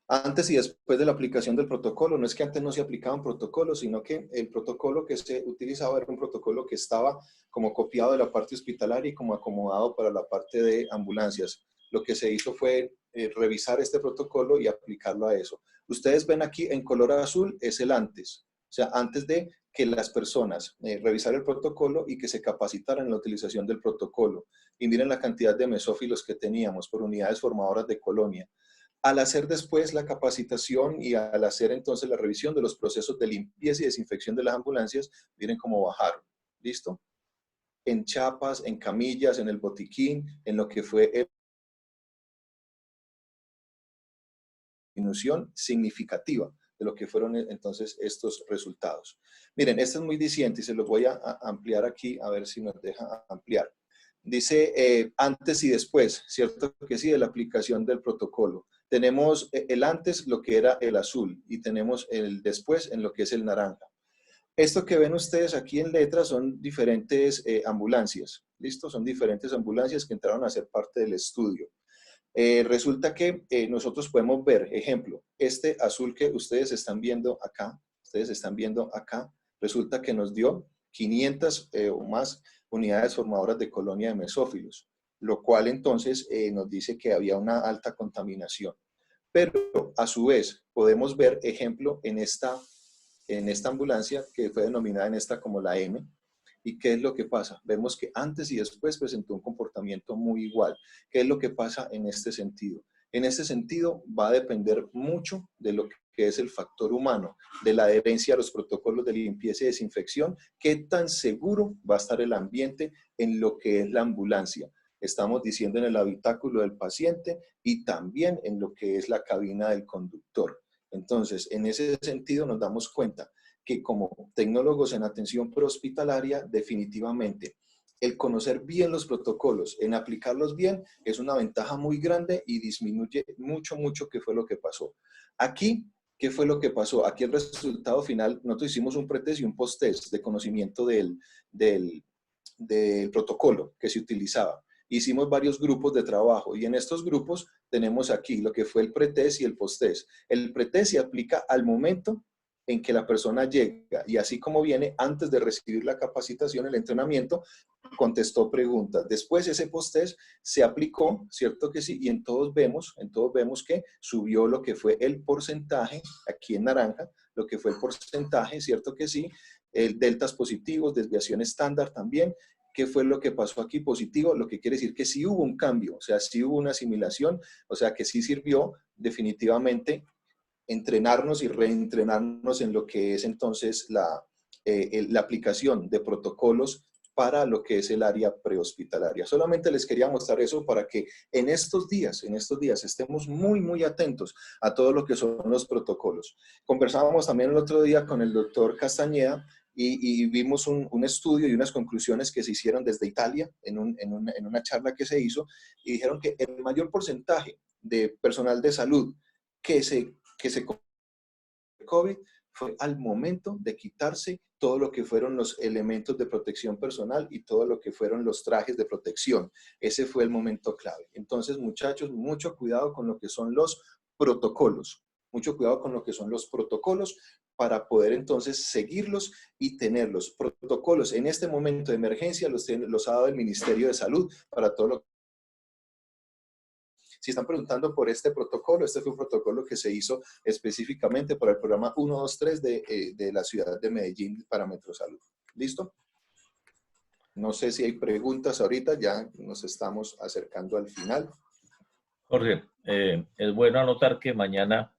Antes y después de la aplicación del protocolo, no es que antes no se aplicaban protocolos, sino que el protocolo que se utilizaba era un protocolo que estaba como copiado de la parte hospitalaria y como acomodado para la parte de ambulancias. Lo que se hizo fue revisar este protocolo y aplicarlo a eso. Ustedes ven aquí en color azul es el antes, o sea, antes de que las personas revisaran el protocolo y que se capacitaran en la utilización del protocolo. Y miren la cantidad de mesófilos que teníamos por unidades formadoras de colonia. Al hacer después la capacitación y al hacer entonces la revisión de los procesos de limpieza y desinfección de las ambulancias, miren cómo bajaron. ¿Listo? En chapas, en camillas, en el botiquín, en lo que fue la disminución significativa de lo que fueron entonces estos resultados. Miren, este es muy diciente y se los voy a ampliar aquí, a ver si nos deja ampliar. Dice antes y después, ¿cierto que sí? De la aplicación del protocolo. Tenemos el antes, lo que era el azul, y tenemos el después en lo que es el naranja. Esto que ven ustedes aquí en letras son diferentes ambulancias, ¿listo? Son diferentes ambulancias que entraron a ser parte del estudio. Resulta que nosotros podemos ver, ejemplo, este azul que ustedes están viendo acá, resulta que nos dio 500 o más unidades formadoras de colonia de mesófilos, lo cual entonces nos dice que había una alta contaminación. Pero a su vez podemos ver, ejemplo, en esta ambulancia que fue denominada en esta como la M. ¿Y qué es lo que pasa? Vemos que antes y después presentó un comportamiento muy igual. ¿Qué es lo que pasa en este sentido? En este sentido va a depender mucho de lo que es el factor humano, de la adherencia a los protocolos de limpieza y desinfección, qué tan seguro va a estar el ambiente en lo que es la ambulancia. Estamos diciendo en el habitáculo del paciente y también en lo que es la cabina del conductor. Entonces, en ese sentido nos damos cuenta que como tecnólogos en atención prehospitalaria, definitivamente, el conocer bien los protocolos, en aplicarlos bien, es una ventaja muy grande y disminuye mucho, mucho qué fue lo que pasó. Aquí, ¿qué fue lo que pasó? Aquí el resultado final, nosotros hicimos un pretest y un post-test de conocimiento del protocolo que se utilizaba. Hicimos varios grupos de trabajo y en estos grupos tenemos aquí lo que fue el pretest y el post-test. El pretest se aplica al momento en que la persona llega y así como viene, antes de recibir la capacitación, el entrenamiento, contestó preguntas. Después ese post-test se aplicó, ¿cierto que sí? Y en todos vemos que subió lo que fue el porcentaje, aquí en naranja, lo que fue el porcentaje, ¿cierto que sí? El deltas positivos, desviación estándar también. ¿Qué fue lo que pasó aquí positivo? Lo que quiere decir que sí hubo un cambio, o sea, sí hubo una asimilación, o sea, que sí sirvió definitivamente entrenarnos y reentrenarnos en lo que es entonces la aplicación de protocolos para lo que es el área prehospitalaria. Solamente les quería mostrar eso para que en estos días estemos muy, muy atentos a todo lo que son los protocolos. Conversábamos también el otro día con el doctor Castañeda y vimos un estudio y unas conclusiones que se hicieron desde Italia en una charla que se hizo y dijeron que el mayor porcentaje de personal de salud que se COVID fue al momento de quitarse todo lo que fueron los elementos de protección personal y todo lo que fueron los trajes de protección. Ese fue el momento clave. Entonces, muchachos, mucho cuidado con lo que son los protocolos. Mucho cuidado con lo que son los protocolos para poder entonces seguirlos y tenerlos. Protocolos en este momento de emergencia los ha dado el Ministerio de Salud para todo lo. Si están preguntando por este protocolo, este fue un protocolo que se hizo específicamente para el programa 123 de la ciudad de Medellín para Metrosalud. ¿Listo? No sé si hay preguntas ahorita, ya nos estamos acercando al final. Jorge, es bueno anotar que mañana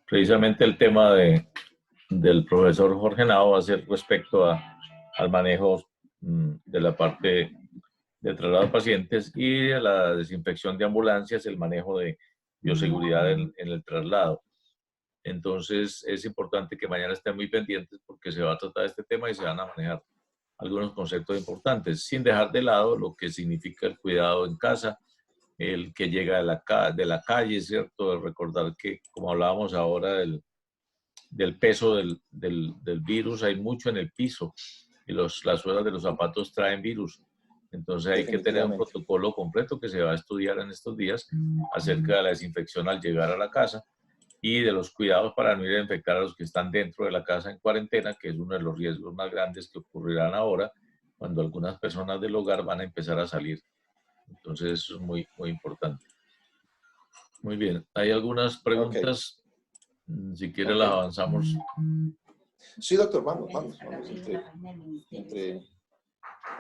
precisamente el tema del profesor Jorge Nao va a ser respecto al manejo de la parte de traslado de pacientes y de la desinfección de ambulancias, el manejo de bioseguridad en el traslado. Entonces es importante que mañana estén muy pendientes porque se va a tratar este tema y se van a manejar algunos conceptos importantes, sin dejar de lado lo que significa el cuidado en casa, el que llega de la calle, ¿cierto? Recordar que, como hablábamos ahora del peso del virus, hay mucho en el piso y las suelas de los zapatos traen virus. Entonces hay que tener un protocolo completo que se va a estudiar en estos días acerca de la desinfección al llegar a la casa y de los cuidados para no ir a infectar a los que están dentro de la casa en cuarentena, que es uno de los riesgos más grandes que ocurrirán ahora cuando algunas personas del hogar van a empezar a salir. Entonces eso es muy, muy importante. Muy bien, hay algunas preguntas. Okay. Si quiere las avanzamos. Sí, doctor, vamos.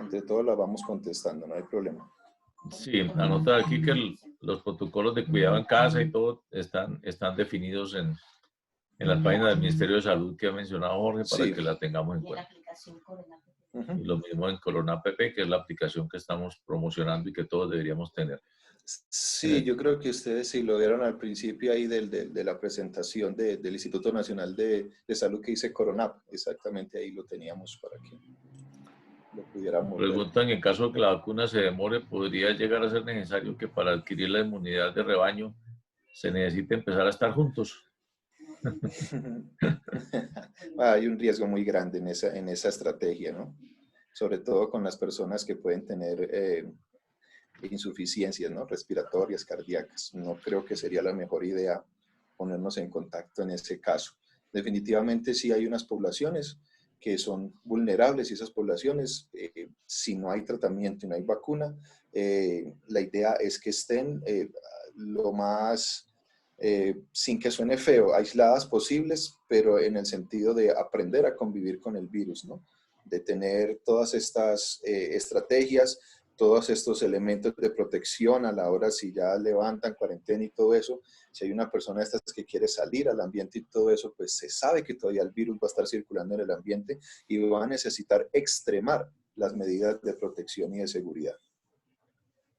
Entre todos las vamos contestando, no hay problema. Sí, anota aquí que los protocolos de cuidado en casa y todo están definidos en la página del Ministerio de Salud que ha mencionado Jorge para que la tengamos en cuenta. Y lo mismo en Corona App, que es la aplicación que estamos promocionando y que todos deberíamos tener. Sí, yo creo que ustedes sí lo vieron al principio ahí de la presentación del Instituto Nacional de Salud que dice Coronap. Exactamente ahí lo teníamos para que lo pudiéramos ver. Preguntan, en caso de que la vacuna se demore, ¿podría llegar a ser necesario que para adquirir la inmunidad de rebaño se necesite empezar a estar juntos? Hay un riesgo muy grande en esa estrategia, ¿no? Sobre todo con las personas que pueden tener insuficiencias, ¿no? Respiratorias, cardíacas. No creo que sería la mejor idea ponernos en contacto en ese caso. Definitivamente sí hay unas poblaciones que son vulnerables y esas poblaciones, si no hay tratamiento y no hay vacuna, la idea es que estén lo más, sin que suene feo, aisladas posibles, pero en el sentido de aprender a convivir con el virus, ¿no? De tener todas estas estrategias, todos estos elementos de protección a la hora si ya levantan cuarentena y todo eso. Si hay una persona de estas que quiere salir al ambiente y todo eso, pues se sabe que todavía el virus va a estar circulando en el ambiente y va a necesitar extremar las medidas de protección y de seguridad.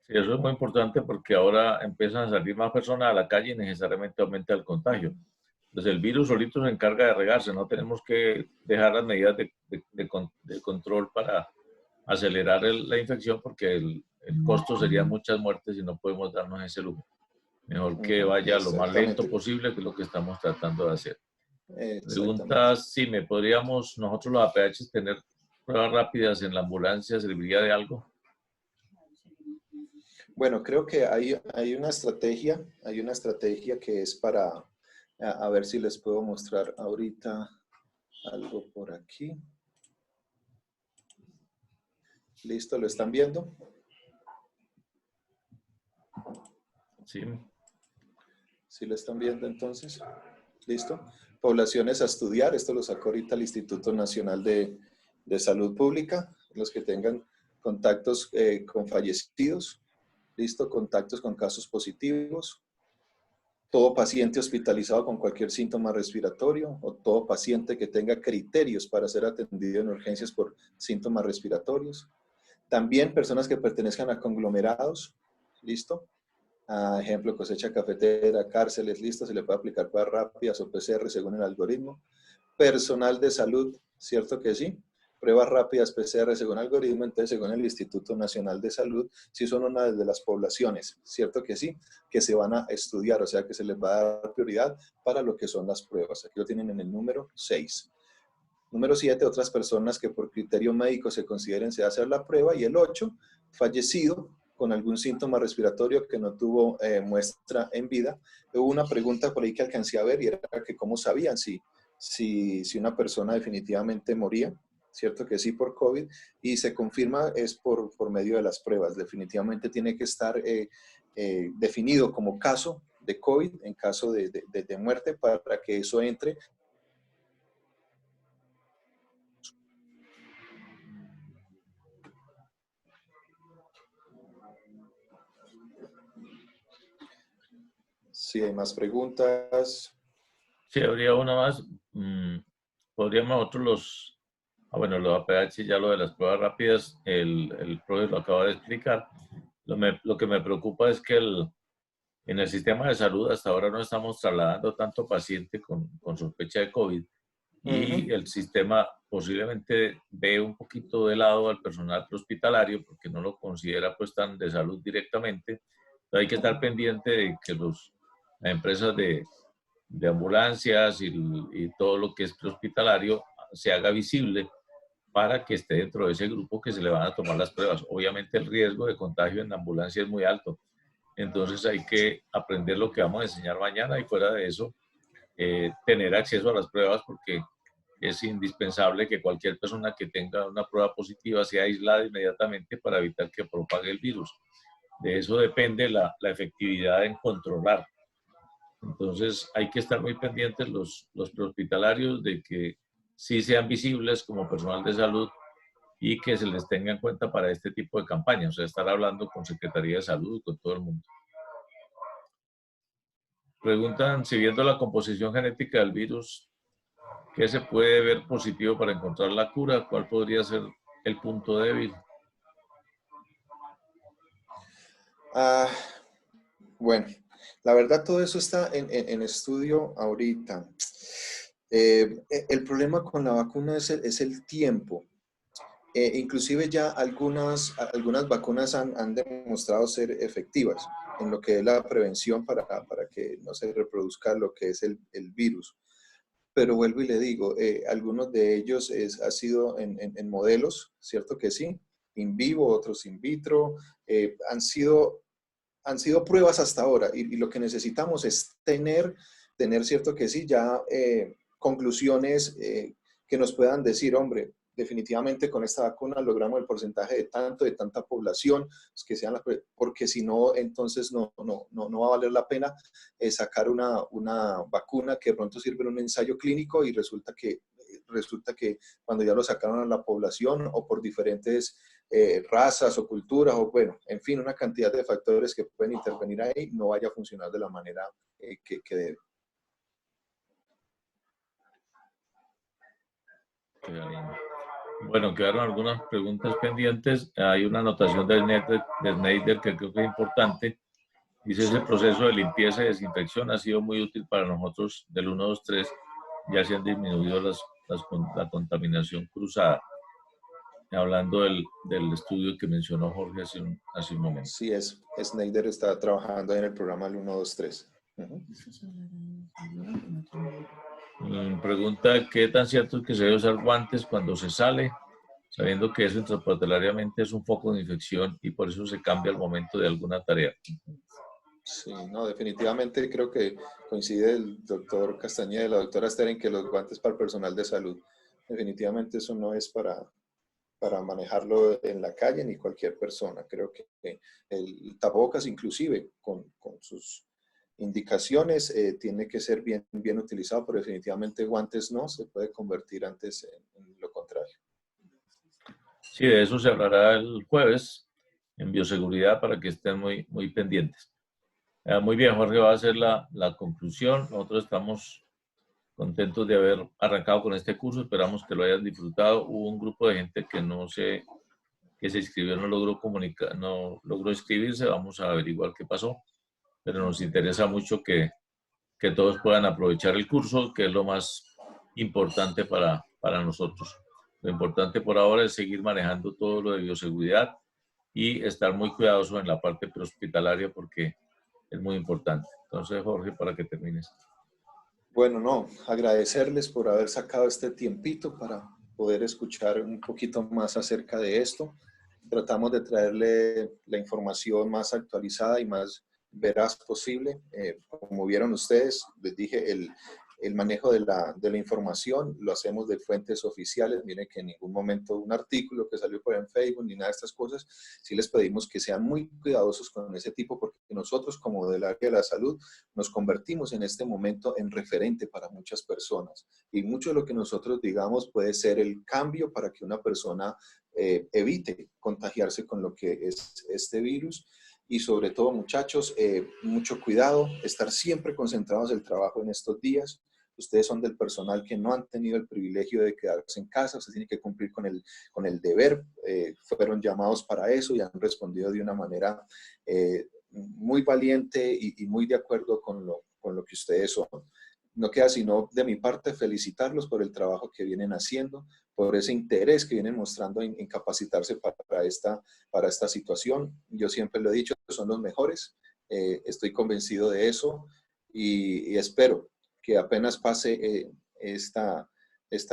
Sí, eso es muy importante porque ahora empiezan a salir más personas a la calle y necesariamente aumenta el contagio. Entonces el virus solito se encarga de regarse, no tenemos que dejar las medidas de control para acelerar la infección porque el costo sería muchas muertes y no podemos darnos ese lujo. Mejor que vaya lo más lento posible, que es lo que estamos tratando de hacer. Preguntas, si me podríamos nosotros los APH tener pruebas rápidas en la ambulancia, ¿serviría de algo? Bueno, creo que hay una estrategia que es para, a ver si les puedo mostrar ahorita algo por aquí. ¿Listo? ¿Lo están viendo? Sí. ¿Sí lo están viendo entonces? ¿Listo? Poblaciones a estudiar. Esto lo sacó ahorita el Instituto Nacional de Salud Pública. Los que tengan contactos con fallecidos. ¿Listo? Contactos con casos positivos. Todo paciente hospitalizado con cualquier síntoma respiratorio o todo paciente que tenga criterios para ser atendido en urgencias por síntomas respiratorios. También personas que pertenezcan a conglomerados, ¿listo? Ejemplo, cosecha cafetera, cárceles, listo, se le puede aplicar pruebas rápidas o PCR según el algoritmo. Personal de salud, ¿cierto que sí? Pruebas rápidas PCR según algoritmo, entonces según el Instituto Nacional de Salud, sí son una de las poblaciones, ¿cierto que sí? Que se van a estudiar, o sea que se les va a dar prioridad para lo que son las pruebas. Aquí lo tienen en el número 6. Número 7, otras personas que por criterio médico se consideren se hacer la prueba. Y el 8, fallecido con algún síntoma respiratorio que no tuvo muestra en vida. Hubo una pregunta por ahí que alcancé a ver y era que cómo sabían si si una persona definitivamente moría, ¿cierto que sí por COVID? Y se confirma es por medio de las pruebas. Definitivamente tiene que estar definido como caso de COVID en caso de muerte para que eso entre. Si hay más preguntas. Sí, habría una más. Podríamos nosotros bueno, lo de APH, ya lo de las pruebas rápidas, el profe lo acaba de explicar. Lo que me preocupa es que en el sistema de salud hasta ahora no estamos trasladando tanto paciente con sospecha de COVID y el sistema posiblemente ve un poquito de lado al personal hospitalario porque no lo considera pues tan de salud directamente. Pero hay que estar pendiente de que las empresas de ambulancias y todo lo que es hospitalario se haga visible para que esté dentro de ese grupo que se le van a tomar las pruebas. Obviamente el riesgo de contagio en la ambulancia es muy alto, entonces hay que aprender lo que vamos a enseñar mañana y fuera de eso, tener acceso a las pruebas porque es indispensable que cualquier persona que tenga una prueba positiva sea aislada inmediatamente para evitar que propague el virus. De eso depende la efectividad en controlar. Entonces hay que estar muy pendientes los prehospitalarios de que sí sean visibles como personal de salud y que se les tenga en cuenta para este tipo de campañas, o sea, estar hablando con Secretaría de Salud, con todo el mundo. Preguntan, si viendo la composición genética del virus, ¿qué se puede ver positivo para encontrar la cura? ¿Cuál podría ser el punto débil? Bueno, la verdad todo eso está en estudio ahorita. El problema con la vacuna es el tiempo. Inclusive ya algunas vacunas han demostrado ser efectivas en lo que es la prevención para que no se reproduzca lo que es el virus. Pero vuelvo y le digo, algunos de ellos ha sido en modelos, ¿cierto que sí? In vivo, otros in vitro, han sido pruebas hasta ahora y lo que necesitamos es tener cierto que sí, ya conclusiones que nos puedan decir, hombre, definitivamente con esta vacuna logramos el porcentaje de tanta población, pues que sean porque si no, entonces no va a valer la pena sacar una vacuna que de pronto sirve en un ensayo clínico y resulta que cuando ya lo sacaron a la población o por diferentes razas o culturas o bueno, en fin, una cantidad de factores que pueden intervenir ahí, no vaya a funcionar de la manera que debe. Bueno, quedaron algunas preguntas pendientes. Hay una anotación de Snyder que creo que es importante. Dice, ese proceso de limpieza y desinfección ha sido muy útil para nosotros del 1, 2, 3. Ya se han disminuido la contaminación cruzada. Hablando del estudio que mencionó Jorge hace un momento. Sí, Snyder está trabajando en el programa el 1, 2, 3. Pregunta, ¿qué tan cierto es que se debe usar guantes cuando se sale, sabiendo que eso intrahospitalariamente es un foco de infección y por eso se cambia al momento de alguna tarea? Sí, no, definitivamente creo que coincide el doctor Castañeda y la doctora Esther en que los guantes para el personal de salud, definitivamente eso no es para manejarlo en la calle ni cualquier persona. Creo que el tapabocas inclusive con sus indicaciones tiene que ser bien utilizado, pero definitivamente guantes no, se puede convertir antes en lo contrario. Sí, de eso se hablará el jueves en bioseguridad para que estén muy pendientes. Muy bien, Jorge, va a hacer la conclusión. Nosotros estamos contentos de haber arrancado con este curso, esperamos que lo hayan disfrutado. Hubo un grupo de gente que se inscribió, no logró inscribirse, vamos a averiguar qué pasó, pero nos interesa mucho que todos puedan aprovechar el curso, que es lo más importante para nosotros. Lo importante por ahora es seguir manejando todo lo de bioseguridad y estar muy cuidadosos en la parte prehospitalaria porque es muy importante. Entonces, Jorge, para que termines. Bueno, no, agradecerles por haber sacado este tiempito para poder escuchar un poquito más acerca de esto. Tratamos de traerle la información más actualizada y más veraz posible. Como vieron ustedes, les dije, el manejo de la información lo hacemos de fuentes oficiales. Miren que en ningún momento un artículo que salió por en Facebook ni nada de estas cosas, sí les pedimos que sean muy cuidadosos con ese tipo, porque nosotros como del área de la salud nos convertimos en este momento en referente para muchas personas. Y mucho de lo que nosotros digamos puede ser el cambio para que una persona evite contagiarse con lo que es este virus. Y sobre todo, muchachos, mucho cuidado, estar siempre concentrados en el trabajo en estos días. Ustedes son del personal que no han tenido el privilegio de quedarse en casa, ustedes tienen que cumplir con el deber, fueron llamados para eso y han respondido de una manera muy valiente y muy de acuerdo con lo que ustedes son. No queda sino de mi parte felicitarlos por el trabajo que vienen haciendo, por ese interés que vienen mostrando en capacitarse para esta situación. Yo siempre lo he dicho, son los mejores, estoy convencido de eso y espero que apenas pase esta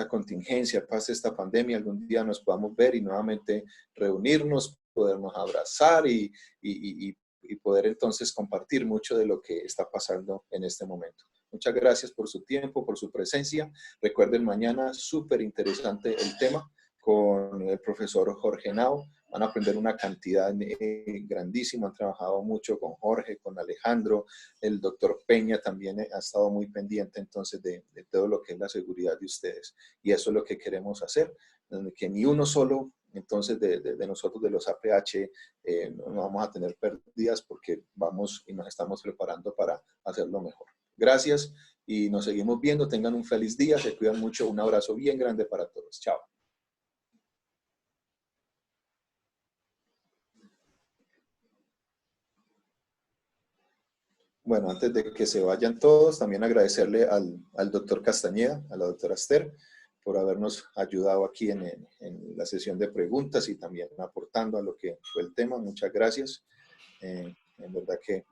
contingencia, pase esta pandemia, algún día nos podamos ver y nuevamente reunirnos, podernos abrazar y poder entonces compartir mucho de lo que está pasando en este momento. Muchas gracias por su tiempo, por su presencia. Recuerden, mañana súper interesante el tema con el profesor Jorge Nao. Van a aprender una cantidad grandísima. Han trabajado mucho con Jorge, con Alejandro. El doctor Peña también ha estado muy pendiente entonces de todo lo que es la seguridad de ustedes. Y eso es lo que queremos hacer, que ni uno solo entonces de nosotros, de los APH, no vamos a tener pérdidas porque vamos y nos estamos preparando para hacerlo mejor. Gracias y nos seguimos viendo. Tengan un feliz día, se cuidan mucho. Un abrazo bien grande para todos. Chao. Bueno, antes de que se vayan todos, también agradecerle al doctor Castañeda, a la doctora Esther, por habernos ayudado aquí en la sesión de preguntas y también aportando a lo que fue el tema. Muchas gracias. En verdad que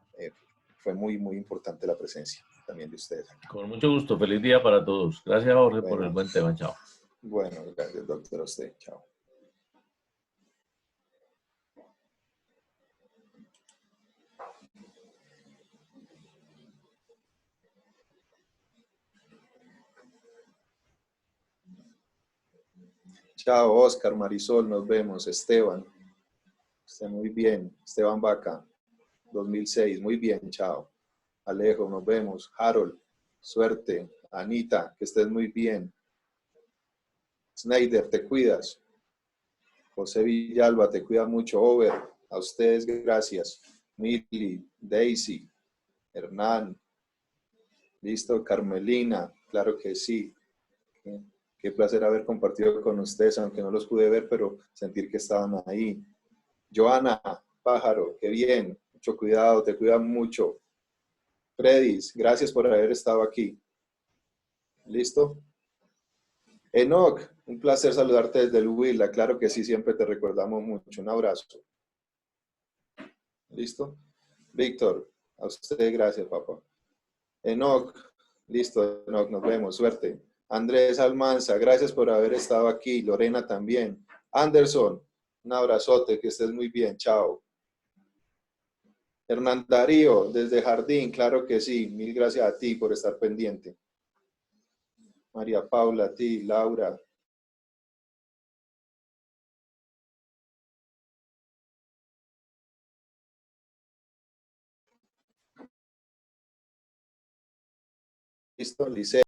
fue muy, muy importante la presencia también de ustedes acá. Con mucho gusto. Feliz día para todos. Gracias, Jorge, por el buen tema. Chao. Bueno, gracias, doctor, a usted. Chao. Chao, Oscar, Marisol, nos vemos. Esteban, esté muy bien. Esteban Vaca, 2006, muy bien, chao. Alejo, nos vemos. Harold, suerte. Anita, que estés muy bien. Snyder, te cuidas. José Villalba, te cuida mucho. Over, a ustedes gracias. Mili, Daisy, Hernán, listo. Carmelina, claro que sí. Qué placer haber compartido con ustedes, aunque no los pude ver, pero sentir que estaban ahí. Joana, pájaro, qué bien. Mucho cuidado, te cuidan mucho. Fredis, gracias por haber estado aquí. ¿Listo? Enoch, un placer saludarte desde el Huila. Claro que sí, siempre te recordamos mucho. Un abrazo. ¿Listo? Víctor, a usted gracias, papá. Enoch, listo, Enoch, nos vemos. Suerte. Andrés Almanza, gracias por haber estado aquí. Lorena también. Anderson, un abrazote, que estés muy bien. Chao. Hernán Darío, desde Jardín, claro que sí. Mil gracias a ti por estar pendiente. María Paula, a ti, Laura. Listo, Lice.